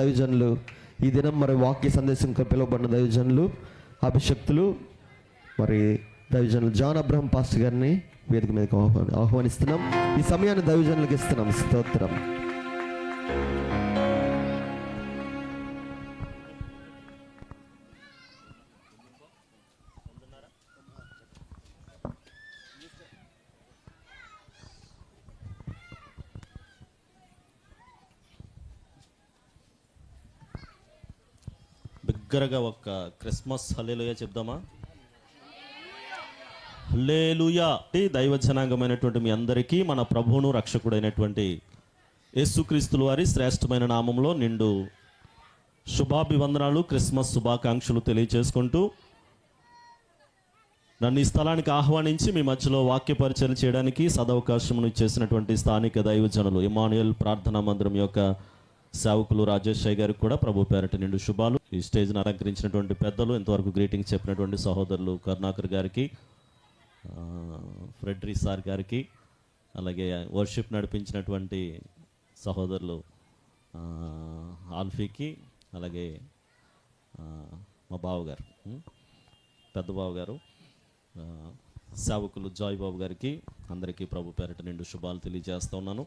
దైవజనులు, ఈ దినం మరి వాక్య సందేశం పిలువబడిన దైవజనులు, అభిషక్తులు, మరి దైవజనులు జాన్ అబ్రహం పాస్టర్ గారిని వేదిక మీదకి ఆహ్వానిస్తున్నాం. ఈ సమయాన్ని దైవజనులకు ఇస్తున్నాం. స్తోత్రం. బిగ్గరగా ఒక క్రిస్మస్ హల్లెలూయా చెప్దామా? హల్లెలూయా. దైవ జనాంగమైనటువంటి మీ అందరికీ మన ప్రభువును రక్షకుడైనటువంటి యేసుక్రీస్తుల వారి శ్రేష్టమైన నామంలో నిండు శుభాభివందనాలు, క్రిస్మస్ శుభాకాంక్షలు తెలియజేసుకుంటూ నన్ను ఈ స్థలానికి ఆహ్వానించి మీ మధ్యలో వాక్య పరిచయం చేయడానికి సదవకాశమును ఇచ్చేసినటువంటి స్థానిక దైవజనులు ఇమ్మానుయేల్ ప్రార్థనా మందిరం యొక్క సేవకులు రాజేష్ గారికి కూడా ప్రభు పేరట నిండు శుభాలు. ఈ స్టేజ్ని అలంకరించినటువంటి పెద్దలు, ఇంతవరకు గ్రీటింగ్స్ చెప్పినటువంటి సహోదరులు కరుణాకర్ గారికి, ఫ్రెడ్రీ సార్ గారికి, అలాగే వర్షిప్ నడిపించినటువంటి సహోదరులు ఆల్ఫీకి, అలాగే మా బావగారు, పెద్ద బావగారు, సేవకులు జాయ్ బాబు గారికి అందరికీ ప్రభు పేరట నిండు శుభాలు తెలియజేస్తూ ఉన్నాను.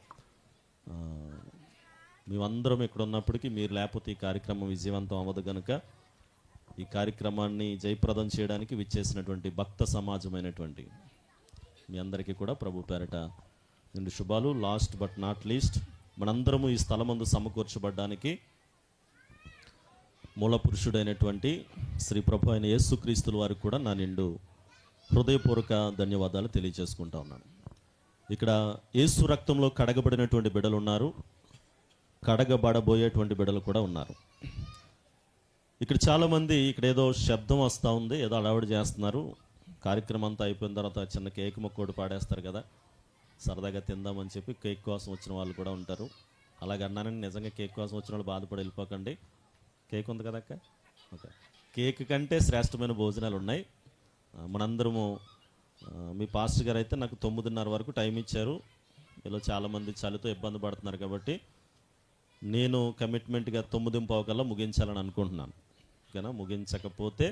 మేమందరం ఇక్కడ ఉన్నప్పటికీ మీరు లేకపోతే ఈ కార్యక్రమం విజయవంతం అవ్వదు కనుక ఈ కార్యక్రమాన్ని జయప్రదం చేయడానికి విచ్చేసినటువంటి భక్త సమాజమైనటువంటి మీ అందరికీ కూడా ప్రభు పేరట నిండు శుభాలు. లాస్ట్ బట్ నాట్ లీస్ట్, మనందరము ఈ స్థలమందు సమకూర్చబడ్డానికి మూల పురుషుడైనటువంటి శ్రీ ప్రభు అయిన యేసుక్రీస్తుల వారికి కూడా నా నిండు హృదయపూర్వక ధన్యవాదాలు తెలియజేసుకుంటా ఉన్నాను. ఇక్కడ యేసు రక్తంలో కడగబడినటువంటి బిడ్డలు ఉన్నారు, కడగబడబోయేటువంటి బిడ్డలు కూడా ఉన్నారు. ఇక్కడ చాలామంది ఇక్కడ ఏదో శబ్దం వస్తూ ఉంది, ఏదో అలవాటు చేస్తున్నారు. కార్యక్రమం అంతా అయిపోయిన తర్వాత చిన్న కేక్ మొక్కోటి పాడేస్తారు కదా, సరదాగా తిందామని చెప్పి కేక్ కోసం వచ్చిన వాళ్ళు కూడా ఉంటారు. అలాగే అన్నానని నిజంగా కేక్ కోసం వచ్చిన వాళ్ళు బాధపడి వెళ్ళిపోకండి. కేక్ ఉంది కదా అక్క, ఓకే. కేక్ కంటే శ్రేష్టమైన భోజనాలు ఉన్నాయి. మనందరము మీ పాస్టర్ గారు అయితే నాకు 9:30 వరకు టైం ఇచ్చారు. ఇలా చాలామంది చలితో ఇబ్బంది పడుతున్నారు కాబట్టి నేను కమిట్మెంట్గా 9:15 కల్లా ముగించాలని అనుకుంటున్నాను. ఓకేనా? ముగించకపోతే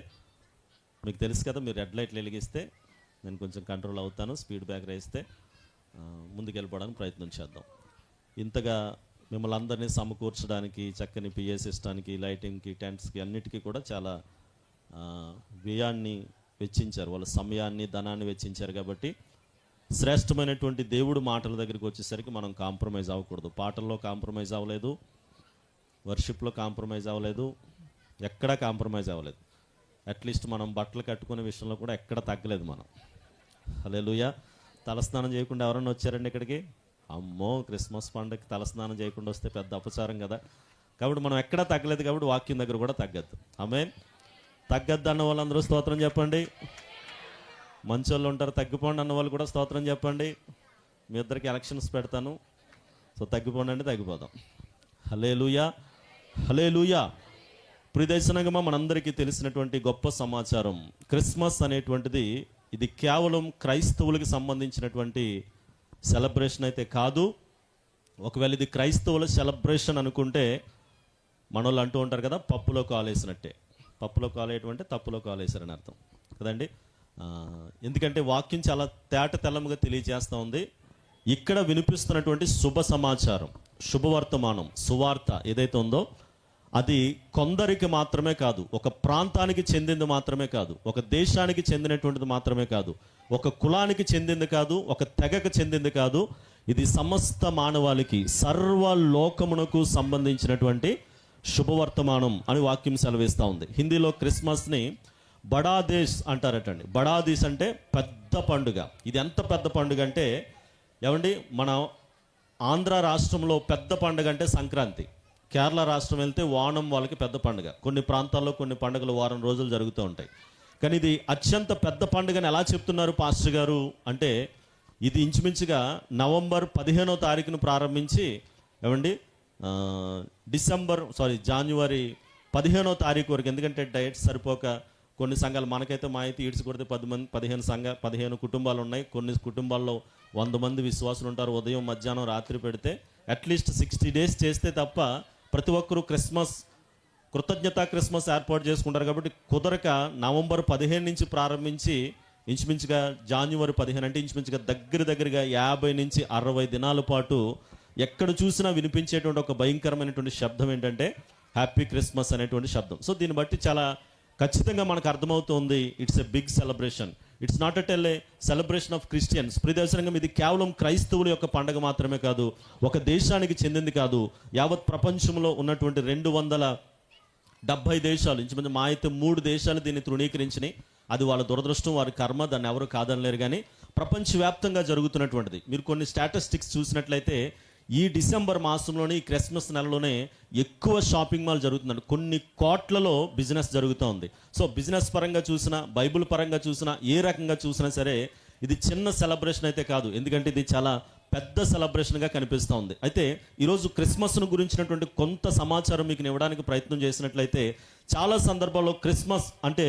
మీకు తెలుసు కదా, మీరు రెడ్ లైట్లు వెలిగిస్తే నేను కొంచెం కంట్రోల్ అవుతాను, స్పీడ్ బ్రేకర్ వేస్తే ముందుకు వెళ్ళిపోవడానికి ప్రయత్నం చేద్దాం. ఇంతగా మిమ్మల్ని అందరినీ సమకూర్చడానికి, చక్కని పిఏ సిస్టానికి, లైటింగ్కి, టెంట్స్కి అన్నిటికీ కూడా చాలా వ్యయాన్ని వెచ్చించారు, వాళ్ళ సమయాన్ని, ధనాన్ని వెచ్చించారు. కాబట్టి శ్రేష్టమైనటువంటి దేవుడు మాటల దగ్గరికి వచ్చేసరికి మనం కాంప్రమైజ్ అవ్వకూడదు. పాటల్లో కాంప్రమైజ్ అవ్వలేదు, వర్షిప్లో కాంప్రమైజ్ అవ్వలేదు, ఎక్కడా కాంప్రమైజ్ అవ్వలేదు. అట్లీస్ట్ మనం బట్టలు కట్టుకునే విషయంలో కూడా ఎక్కడ తగ్గలేదు మనం. హల్లెలూయా. తలస్నానం చేయకుండా ఎవరైనా వచ్చారండి ఇక్కడికి? అమ్మో, క్రిస్మస్ పండుగకి తలస్నానం చేయకుండా వస్తే పెద్ద అపచారం కదా. కాబట్టి మనం ఎక్కడా తగ్గలేదు, కాబట్టి వాక్యం దగ్గర కూడా తగ్గద్దు. ఆమేన్. తగ్గద్దు అన్న వాళ్ళందరూ స్తోత్రం చెప్పండి. మంచోళ్ళు ఉంటారు, తగ్గిపోండి అన్న వాళ్ళు కూడా స్తోత్రం చెప్పండి. మీ ఇద్దరికి ఎలక్షన్స్ పెడతాను, సో తగ్గిపోండి అంటే తగ్గిపోదాం. హల్లెలూయా, హల్లెలూయా. ప్రియదైసనంగా మనందరికీ తెలిసినటువంటి గొప్ప సమాచారం, క్రిస్మస్ అనేటువంటిది ఇది కేవలం క్రైస్తవులకి సంబంధించినటువంటి సెలబ్రేషన్ అయితే కాదు. ఒకవేళ ఇది క్రైస్తవుల సెలబ్రేషన్ అనుకుంటే మనోళ్ళు అంటూ ఉంటారు కదా, పప్పులో కాలేసినట్టే. పప్పులో కాలేయటువంటి తప్పులో కాలేసారని అర్థం కదండి. ఎందుకంటే వాక్యం చాలా తేట తెల్లముగా తెలియజేస్తూ ఉంది. ఇక్కడ వినిపిస్తున్నటువంటి శుభ సమాచారం, శుభవర్తమానం, సువార్త ఏదైతే ఉందో అది కొందరికి మాత్రమే కాదు, ఒక ప్రాంతానికి చెందింది మాత్రమే కాదు, ఒక దేశానికి చెందినటువంటిది మాత్రమే కాదు, ఒక కులానికి చెందింది కాదు, ఒక తెగకు చెందింది కాదు. ఇది సమస్త మానవాళికి, సర్వలోకమునకు సంబంధించినటువంటి శుభవర్తమానం అని వాక్యం సెలవిస్తూ ఉంది. హిందీలో క్రిస్మస్ని బడాదేశ్ అంటారటండి. బడాదేశ్ అంటే పెద్ద పండుగ. ఇది ఎంత పెద్ద పండుగ అంటే ఏమండి, మన ఆంధ్ర రాష్ట్రంలో పెద్ద పండుగ అంటే సంక్రాంతి. కేరళ రాష్ట్రం వెళ్తే ఓణం వాళ్ళకి పెద్ద పండుగ. కొన్ని ప్రాంతాల్లో కొన్ని పండుగలు వారం రోజులు జరుగుతూ ఉంటాయి. కానీ ఇది అత్యంత పెద్ద పండుగని ఎలా చెప్తున్నారు పాస్టర్ గారు అంటే, ఇది ఇంచుమించుగా నవంబర్ 15వ తారీఖును ప్రారంభించి ఏమండి జనవరి 15వ తారీఖు వరకు, ఎందుకంటే డైట్స్ సరిపోక కొన్ని సంఘాలు, మనకైతే మా అయితే ఈడ్చి కొడితే 15 కుటుంబాలు ఉన్నాయి. కొన్ని కుటుంబాల్లో 100 మంది విశ్వాసులు ఉంటారు. ఉదయం మధ్యాహ్నం రాత్రి పెడితే అట్లీస్ట్ 60 days చేస్తే తప్ప ప్రతి ఒక్కరూ కృతజ్ఞతా క్రిస్మస్ ఏర్పాటు చేసుకుంటారు. కాబట్టి కుదరక నవంబర్ 15 నుంచి ప్రారంభించి ఇంచుమించుగా జనవరి 15 అంటే ఇంచుమించుగా దగ్గరగా 50 నుంచి 60 దినాల పాటు ఎక్కడ చూసినా వినిపించేటువంటి ఒక భయంకరమైనటువంటి శబ్దం ఏంటంటే హ్యాపీ క్రిస్మస్ అనేటువంటి శబ్దం. సో దీన్ని బట్టి చాలా ఖచ్చితంగా మనకు అర్థమవుతుంది, it's a big celebration. It's not at all a celebration of Christians. ప్రియదర్శనంగా ఇది కేవలం క్రైస్తవుల యొక్క పండుగ మాత్రమే కాదు, ఒక దేశానికి చెందింది కాదు, యావత్ ప్రపంచంలో ఉన్నటువంటి 270 దేశాలు, ఇంచుమించు మా అయితే 3 దేశాలు దీన్ని తృణీకరించినాయి. అది వాళ్ళ దురదృష్టం, వారి కర్మ, దాన్ని ఎవరు కాదనలేరు. కానీ ప్రపంచవ్యాప్తంగా జరుగుతున్నటువంటిది మీరు కొన్ని స్టాటిస్టిక్స్ చూసినట్లయితే ఈ డిసెంబర్ మాసంలోనే, ఈ క్రిస్మస్ నెలలోనే ఎక్కువ షాపింగ్ మాల్ జరుగుతుందండి. కొన్ని కోట్లలో బిజినెస్ జరుగుతూ ఉంది. సో బిజినెస్ పరంగా చూసినా, బైబిల్ పరంగా చూసినా, ఏ రకంగా చూసినా సరే ఇది చిన్న సెలబ్రేషన్ అయితే కాదు, ఎందుకంటే ఇది చాలా పెద్ద సెలబ్రేషన్గా కనిపిస్తూ ఉంది. అయితే ఈరోజు క్రిస్మస్ను గురించినటువంటి కొంత సమాచారం మీకు ఇవ్వడానికి ప్రయత్నం చేసినట్లయితే, చాలా సందర్భాల్లో క్రిస్మస్ అంటే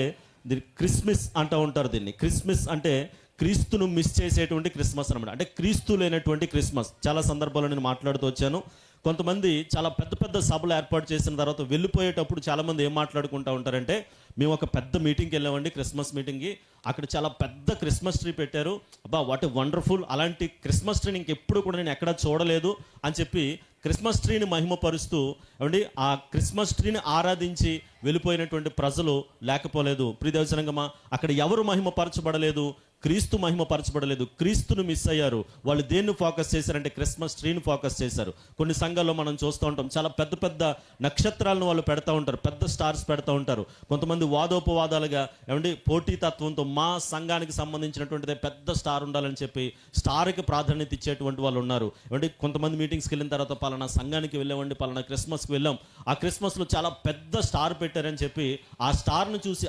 క్రిస్మస్ అంటూ ఉంటారు. దీన్ని క్రిస్మస్ అంటే క్రీస్తును మిస్ చేసేటువంటి క్రిస్మస్ అనమాట, అంటే క్రీస్తు లేనటువంటి క్రిస్మస్. చాలా సందర్భాల్లో నేను మాట్లాడుతూ వచ్చాను. కొంతమంది చాలా పెద్ద సభలు ఏర్పాటు చేసిన తర్వాత వెళ్ళిపోయేటప్పుడు చాలామంది ఏం మాట్లాడుకుంటూ ఉంటారంటే, మేము ఒక పెద్ద మీటింగ్కి వెళ్ళామండి, క్రిస్మస్ మీటింగ్కి, అక్కడ చాలా పెద్ద క్రిస్మస్ ట్రీ పెట్టారు, అబ్బా వాట్ ఏ వండర్ఫుల్, అలాంటి క్రిస్మస్ ట్రీని ఇంకెప్పుడు కూడా నేను ఎక్కడా చూడలేదు అని చెప్పి క్రిస్మస్ ట్రీని మహిమపరుస్తూ ఏమండి ఆ క్రిస్మస్ ట్రీని ఆరాధించి వెళ్ళిపోయినటువంటి ప్రజలు లేకపోలేదు. ప్రియదర్శనంగా అక్కడ ఎవరు మహిమపరచబడలేదు, క్రీస్తు మహిమపరచబడలేదు, క్రీస్తును మిస్ అయ్యారు. వాళ్ళు దేన్ని ఫోకస్ చేశారంటే క్రిస్మస్ ట్రీని ఫోకస్ చేశారు. కొన్ని సంఘాల్లో మనం చూస్తూ ఉంటాం, చాలా పెద్ద నక్షత్రాలను వాళ్ళు పెడతా ఉంటారు, పెద్ద స్టార్స్ పెడతా ఉంటారు. కొంతమంది వాదోపవాదాలుగా ఏమండి పోటీతత్వంతో మా సంఘానికి సంబంధించినటువంటిదే పెద్ద స్టార్ ఉండాలని చెప్పి స్టార్కి ప్రాధాన్యత ఇచ్చేటువంటి వాళ్ళు ఉన్నారు. ఏమండి కొంతమంది మీటింగ్స్కి వెళ్ళిన తర్వాత పలానా సంఘానికి వెళ్ళామండి, పలానా క్రిస్మస్కి వెళ్ళాం, ఆ క్రిస్మస్లో చాలా పెద్ద స్టార్ పెట్టారని చెప్పి ఆ స్టార్ను చూసి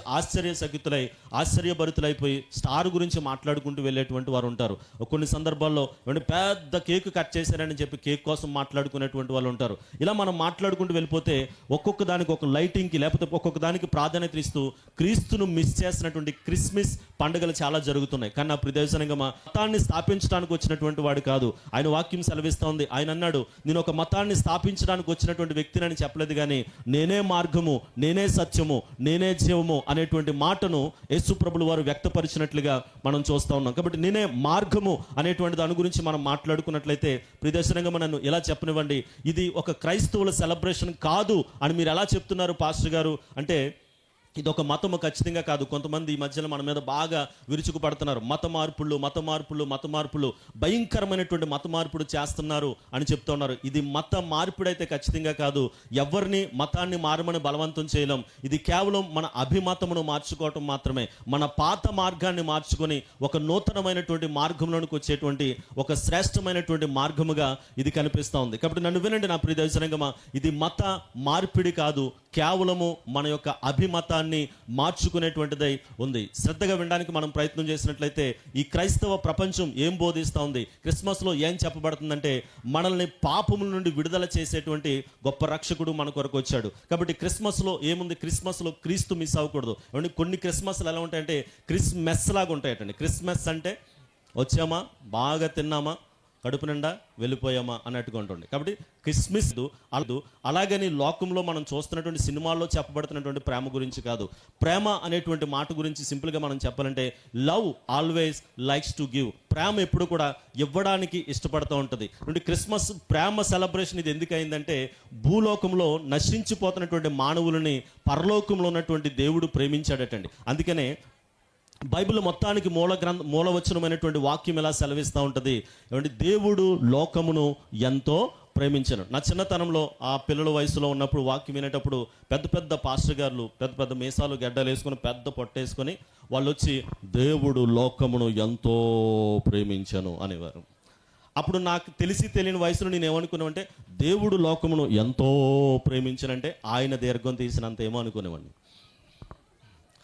ఆశ్చర్యభరితులైపోయి స్టార్ గురించి మాట్లాడుకుంటూ వెళ్ళేటువంటి వారు ఉంటారు. కొన్ని సందర్భాల్లో పెద్ద కేక్ కట్ చేశారని చెప్పి కేక్ కోసం మాట్లాడుకునేటువంటి వాళ్ళు ఉంటారు. ఇలా మనం మాట్లాడుకుంటూ వెళ్ళిపోతే ఒక్కొక్క దానికి ఒక లైటింగ్కి లేకపోతే ఒక్కొక్క దానికి ప్రాధాన్యత ఇస్తూ క్రీస్తును మిస్ చేసినటువంటి క్రిస్మస్ పండుగలు చాలా జరుగుతున్నాయి. కానీ నా ప్రదేశంగా మతాన్ని స్థాపించడానికి వచ్చినటువంటి వాడు కాదు. ఆయన వాక్యం సెలవిస్తూ ఉంది. ఆయన అన్నాడు, నేను ఒక మతాన్ని స్థాపించడానికి వచ్చినటువంటి వ్యక్తిని చెప్పలేదు, కానీ నేనే మార్గము, నేనే సత్యము, నేనే జీవము అనేటువంటి మాటను యేసు ప్రభులు వారు వ్యక్తపరిచినట్లుగా మనం చూస్తూ ఉన్నాం. కాబట్టి నేనే మార్గము అనేటువంటి దాని గురించి మనం మాట్లాడుకున్నట్లయితే ప్రదర్శనంగా నన్ను ఎలా చెప్పనివ్వండి, ఇది ఒక క్రైస్తవుల సెలబ్రేషన్ కాదు అని మీరు ఎలా చెప్తున్నారు పాస్టర్ గారు అంటే, ఇది ఒక మతము ఖచ్చితంగా కాదు. కొంతమంది ఈ మధ్యలో మన మీద బాగా విరుచుకుపడుతున్నారు, మత మార్పులు భయంకరమైనటువంటి మత మార్పుడు చేస్తున్నారు అని చెప్తున్నారు. ఇది మత మార్పిడి అయితే ఖచ్చితంగా కాదు. ఎవరిని మతాన్ని మారమని బలవంతం చేయలేం. ఇది కేవలం మన అభిమతమును మార్చుకోవటం మాత్రమే. మన పాత మార్గాన్ని మార్చుకొని ఒక నూతనమైనటువంటి మార్గంలోనికి వచ్చేటువంటి ఒక శ్రేష్టమైనటువంటి మార్గముగా ఇది కనిపిస్తూ ఉంది. కాబట్టి నన్ను వినండి నా ప్రియ దైవజనాంగమా, ఇది మత మార్పిడి కాదు, కేవలము మన యొక్క అభిమతాన్ని మార్చుకునేటువంటిదై ఉంది. శ్రద్ధగా వినడానికి మనం ప్రయత్నం చేసినట్లయితే ఈ క్రైస్తవ ప్రపంచం ఏం బోధిస్తూ ఉంది, క్రిస్మస్లో ఏం చెప్పబడుతుందంటే, మనల్ని పాపముల నుండి విడుదల చేసేటువంటి గొప్ప రక్షకుడు మన కొరకు వచ్చాడు. కాబట్టి క్రిస్మస్లో ఏముంది, క్రిస్మస్లో క్రీస్తు మిస్ అవ్వకూడదు. కొన్ని క్రిస్మస్లు ఎలా ఉంటాయంటే క్రిస్మస్ లాగా ఉంటాయటండి. క్రిస్మస్ అంటే వచ్చామా, బాగా తిన్నామా, కడుపు నిండా వెళ్ళిపోయామా అన్నట్టుగా ఉంటుంది. కాబట్టి క్రిస్మస్ అలాగని లోకంలో మనం చూస్తున్నటువంటి సినిమాల్లో చెప్పబడుతున్నటువంటి ప్రేమ గురించి కాదు. ప్రేమ అనేటువంటి మాట గురించి సింపుల్గా మనం చెప్పాలంటే, love always likes to give. ప్రేమ ఎప్పుడు కూడా ఇవ్వడానికి ఇష్టపడుతూ ఉంటుంది. క్రిస్మస్ ప్రేమ సెలబ్రేషన్ ఇది ఎందుకు అయిందంటే, భూలోకంలో నశించిపోతున్నటువంటి మానవులని పరలోకంలో ఉన్నటువంటి దేవుడు ప్రేమించాడటండి. అందుకనే బైబిల్ మొత్తానికి మూలవచనమైనటువంటి వాక్యం ఎలా సెలవిస్తూ ఉంటుంది ఏమంటే, దేవుడు లోకమును ఎంతో ప్రేమించను. నా చిన్నతనంలో ఆ పిల్లల వయసులో ఉన్నప్పుడు వాక్యం వినేటప్పుడు పెద్ద పాస్టర్ గారులు పెద్ద మీసాలు గడ్డలు వేసుకొని పెద్ద పొట్టేసుకొని వాళ్ళు వచ్చి దేవుడు లోకమును ఎంతో ప్రేమించను అనేవారు. అప్పుడు నాకు తెలియని వయసులో నేను ఏమనుకున్నామంటే, దేవుడు లోకమును ఎంతో ప్రేమించనంటే ఆయన దీర్ఘం తీసినంత ఏమో అనుకునేవాడిని.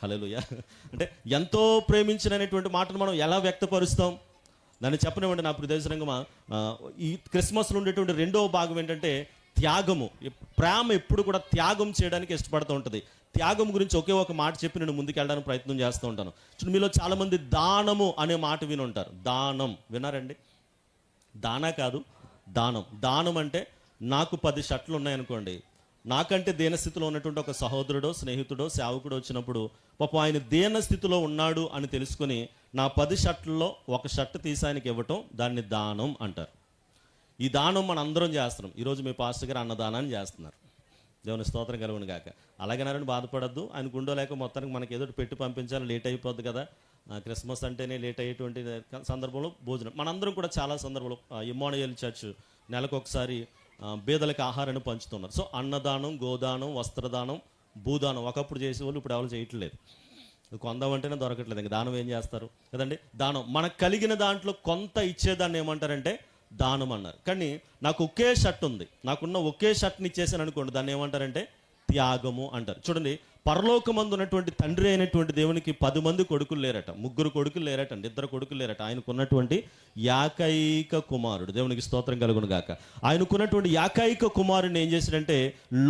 హల్లెలూయా. అంటే ఎంతో ప్రేమించినటువంటి మాటను మనం ఎలా వ్యక్తపరుస్తాం, దాన్ని చెప్పనివ్వండి నా ప్రదేశంగా. ఈ క్రిస్మస్లో ఉండేటువంటి రెండవ భాగం ఏంటంటే త్యాగము. ప్రేమ ఎప్పుడు కూడా త్యాగం చేయడానికి ఇష్టపడుతూ ఉంటుంది. త్యాగం గురించి ఒకే ఒక మాట చెప్పి నేను ముందుకెళ్ళడానికి ప్రయత్నం చేస్తూ ఉంటాను. చూడండి, మీలో చాలామంది దానము అనే మాట విని ఉంటారు. దానం విన్నారండి? దానా కాదు, దానం. దానం అంటే నాకు 10 షర్ట్లు ఉన్నాయనుకోండి, నాకంటే దీనస్థితిలో ఉన్నటువంటి ఒక సహోదరుడో స్నేహితుడో సేవకుడో వచ్చినప్పుడు పాపం ఆయన దీనస్థితిలో ఉన్నాడు అని తెలుసుకుని నా 10 షర్ట్లలో ఒక షర్ట్ తీసి ఆయనకి ఇవ్వటం, దాన్ని దానం అంటారు. ఈ దానం మనం అందరం చేస్తున్నాం. ఈరోజు మీ పాస్టర్ గారు అన్నదానాన్ని చేస్తున్నారు. దేవుని స్తోత్రం కలుగును గాక. అలాగేనారని బాధపడద్దు. ఆయనకు ఉండో లేక మొత్తానికి మనకి ఏదో పెట్టి పంపించాలి, లేట్ అయిపోద్ది కదా. క్రిస్మస్ అంటేనే లేట్ అయ్యేటువంటి సందర్భంలో భోజనం మనందరం కూడా చాలా సందర్భంలో ఇమ్మానుయేల్ చర్చ్ నెలకొకసారి బీదలకు ఆహారాన్ని పంచుతున్నారు. సో అన్నదానం, గోదానం, వస్త్రదానం, భూదానం ఒకప్పుడు చేసేవాళ్ళు, ఇప్పుడు ఎవరు చేయట్లేదు. కొందామంటేనే దొరకట్లేదు. ఇంకా దానం ఏం చేస్తారు కదండి. దానం మనకు కలిగిన దాంట్లో కొంత ఇచ్చేదాన్ని ఏమంటారంటే దానం అన్నారు. కానీ నాకు ఒకే షర్ట్ ఉంది, నాకున్న ఒకే షర్ట్ని ఇచ్చేసాను అనుకోండి, దాన్ని ఏమంటారంటే త్యాగము అంటారు. చూడండి, పరలోకమందు ఉన్నటువంటి తండ్రి అయినటువంటి దేవునికి 10 మంది కొడుకులు లేరట, 3 కొడుకులు లేరట, 2 కొడుకులు లేరట. ఆయనకున్నటువంటి ఏకైక కుమారుడు, దేవునికి స్తోత్రం కలుగును గాక. ఆయనకున్నటువంటి ఏకైక కుమారుడిని ఏం చేశాడంటే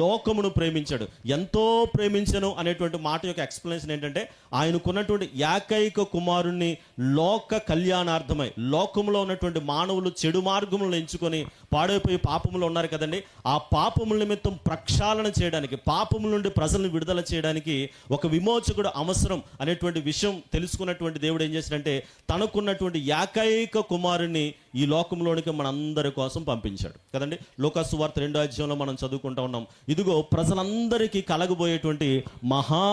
లోకమును ప్రేమించాడు. ఎంతో ప్రేమించను అనేటువంటి మాట యొక్క ఎక్స్ప్లెనేషన్ ఏంటంటే ఆయనకున్నటువంటి ఏకైక కుమారుణ్ణి లోక కళ్యాణార్థమై, లోకంలో ఉన్నటువంటి మానవులు చెడు మార్గములను ఎంచుకొని పాడైపోయి పాపములు ఉన్నారు కదండి, ఆ పాపముల నిమిత్తం ప్రక్షాళన చేయడానికి, పాపముల నుండి ప్రజలను విడుదల చేయడానికి ఒక విమోచకుడు అవసరం అనేటువంటి విషయం తెలుసుకున్నటువంటి దేవుడు ఏం చేశాడంటే తనకున్నటువంటి ఏకైక కుమారుని ఈ లోకంలోనికి మనందరి కోసం పంపించాడు కదండి. లోకాసు వార్త 2వ అధ్యాయంలో మనం చదువుకుంటా ఉన్నాం. ఇదిగో ప్రజలందరికీ కలగబోయేటువంటి మహా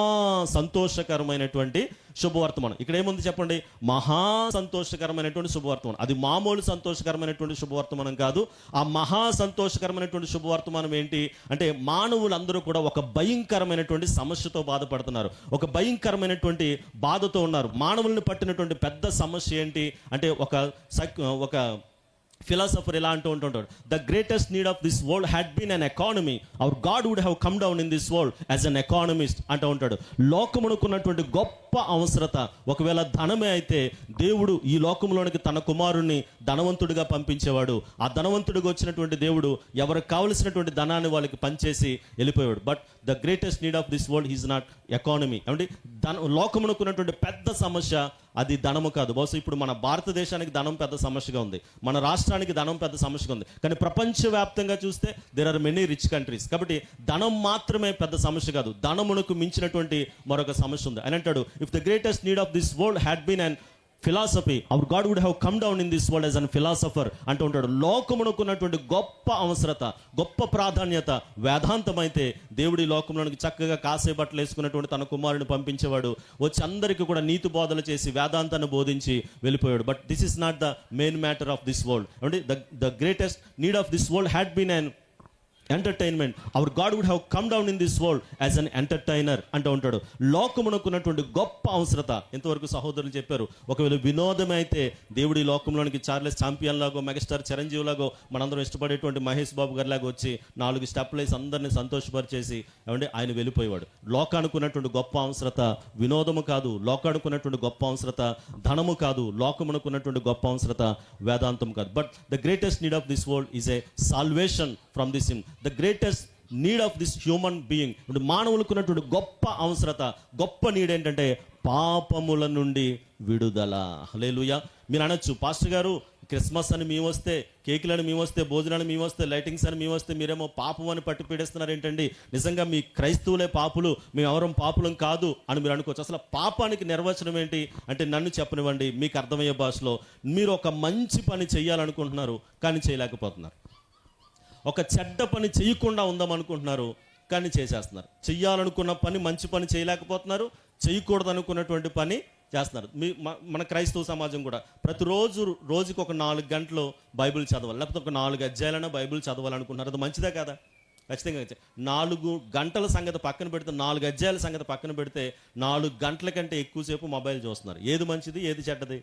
సంతోషకరమైనటువంటి శుభవర్తమానం. ఇక్కడ ఏముంది చెప్పండి, మహా సంతోషకరమైనటువంటి శుభవర్తమానం. అది మామూలు సంతోషకరమైనటువంటి శుభవర్తమానం కాదు. ఆ మహా సంతోషకరమైనటువంటి శుభవర్తమానం ఏంటి అంటే మానవులందరూ కూడా ఒక భయంకరమైనటువంటి సమస్యతో బాధపడుతున్నారు, ఒక భయంకరమైనటువంటి బాధతో ఉన్నారు. మానవుల్ని పట్టినటువంటి పెద్ద సమస్య ఏంటి అంటే ఒక ఫిలాసఫర్ ఎలా అంటూ ఉంటుంటాడు, the greatest need of this world had been an economy, our God would have come down in this world as an economist అంటూ ఉంటాడు. లోకమునకున్నటువంటి గొప్ప అవసరత ఒకవేళ ధనమే అయితే దేవుడు ఈ లోకంలోనికి తన కుమారుణ్ణి ధనవంతుడిగా పంపించేవాడు. ఆ ధనవంతుడిగా వచ్చినటువంటి దేవుడు ఎవరికి కావలసినటువంటి ధనాన్ని వాళ్ళకి పనిచేసి వెళ్ళిపోయాడు. But the greatest need of this world is not economy. అంటే లోకమునకున్నటువంటి పెద్ద సమస్య అది ధనము కాదు. బహుశా ఇప్పుడు మన భారతదేశానికి ధనం పెద్ద సమస్యగా ఉంది, మన రాష్ట్రానికి ధనం పెద్ద సమస్యగా ఉంది. కానీ ప్రపంచవ్యాప్తంగా చూస్తే there are many rich countries. కాబట్టి ధనం మాత్రమే పెద్ద సమస్య కాదు, ధనమునకు మించినటువంటి మరొక సమస్య ఉంది. అని అంటాడు, if the greatest need of this world had been an philosophy, our God would have come down in this world as an philosopher అంటూ ఉంటాడు. లోకమునకున్నటువంటి గొప్ప అవసరత, గొప్ప ప్రాధాన్యత వేదాంతం అయితే దేవుడి లోకంలోనికి చక్కగా కాసే బట్టలు వేసుకున్నటువంటి తన కుమారుని పంపించేవాడు. వచ్చి అందరికీ కూడా నీతి బోధలు చేసి వేదాంతాన్ని బోధించి వెళ్ళిపోయాడు. But this is not the main matter of this world. అంటే the greatest need of this world had been an entertainment, our God would have come down in this world as an entertainer అంటూ ఉంటాడు. లోకమునకున్నటువంటి గొప్ప అవసరత ఇంతవరకు సహోదరులు చెప్పారు. ఒకవేళ వినోదం అయితే దేవుడి లోకంలోనికి చార్లెస్ ఛాంపియన్ లాగో, మెగాస్టార్ చిరంజీవి లాగో, మనందరం ఇష్టపడేటువంటి మహేష్ బాబు గారి లాగా వచ్చి 4 స్టెప్లు వేసి అందరినీ సంతోషపరిచేసి ఏమంటే ఆయన వెళ్ళిపోయేవాడు. లోకానుకున్నటువంటి గొప్ప అవసరత వినోదము కాదు, లోకానుకున్నటువంటి గొప్ప అవసరత ధనము కాదు, లోకమునకున్నటువంటి గొప్ప అవసరత వేదాంతం కాదు. But the greatest need of this world is a salvation from this sin. The greatest need of this human being, ఇప్పుడు మానవులకు ఉన్నటువంటి గొప్ప అవసరత, గొప్ప నీడ్ ఏంటంటే పాపముల నుండి విడుదల. హల్లెలూయా. మీరు అనొచ్చు, పాస్టర్ గారు క్రిస్మస్ అని మేము వస్తే, కేకులని మేము వస్తే, భోజనాన్ని మేము వస్తే, లైటింగ్స్ అని మేము వస్తే మీరేమో పాపం అని పట్టి పీడేస్తున్నారు ఏంటండి, నిజంగా మీ క్రైస్తవులే పాపులు, మేము ఎవరం పాపులం కాదు అని మీరు అనుకోవచ్చు. అసలు పాపానికి నిర్వచనం ఏంటి అంటే నన్ను చెప్పనివ్వండి, మీకు అర్థమయ్యే భాషలో. మీరు ఒక మంచి పని చేయాలనుకుంటున్నారు కానీ చేయలేకపోతున్నారు, ఒక చెడ్డ పని చేయకుండా ఉందామనుకుంటున్నారు కానీ చేసేస్తున్నారు. చెయ్యాలనుకున్న పని, మంచి పని చేయలేకపోతున్నారు, చేయకూడదు అనుకున్నటువంటి పని చేస్తున్నారు. మన క్రైస్తవ సమాజం కూడా ప్రతిరోజు రోజుకి ఒక 4 గంటలు బైబిల్ చదవాలి, లేకపోతే ఒక 4 అధ్యాయాలైనా బైబిల్ చదవాలనుకుంటున్నారు. అది మంచిదే కదా? ఖచ్చితంగా 4 గంటల సంగతి పక్కన పెడితే, 4 అధ్యాయాల సంగతి పక్కన పెడితే 4 గంటల కంటే ఎక్కువసేపు మొబైల్ చూస్తున్నారు. ఏది మంచిది, ఏది చెడ్డది?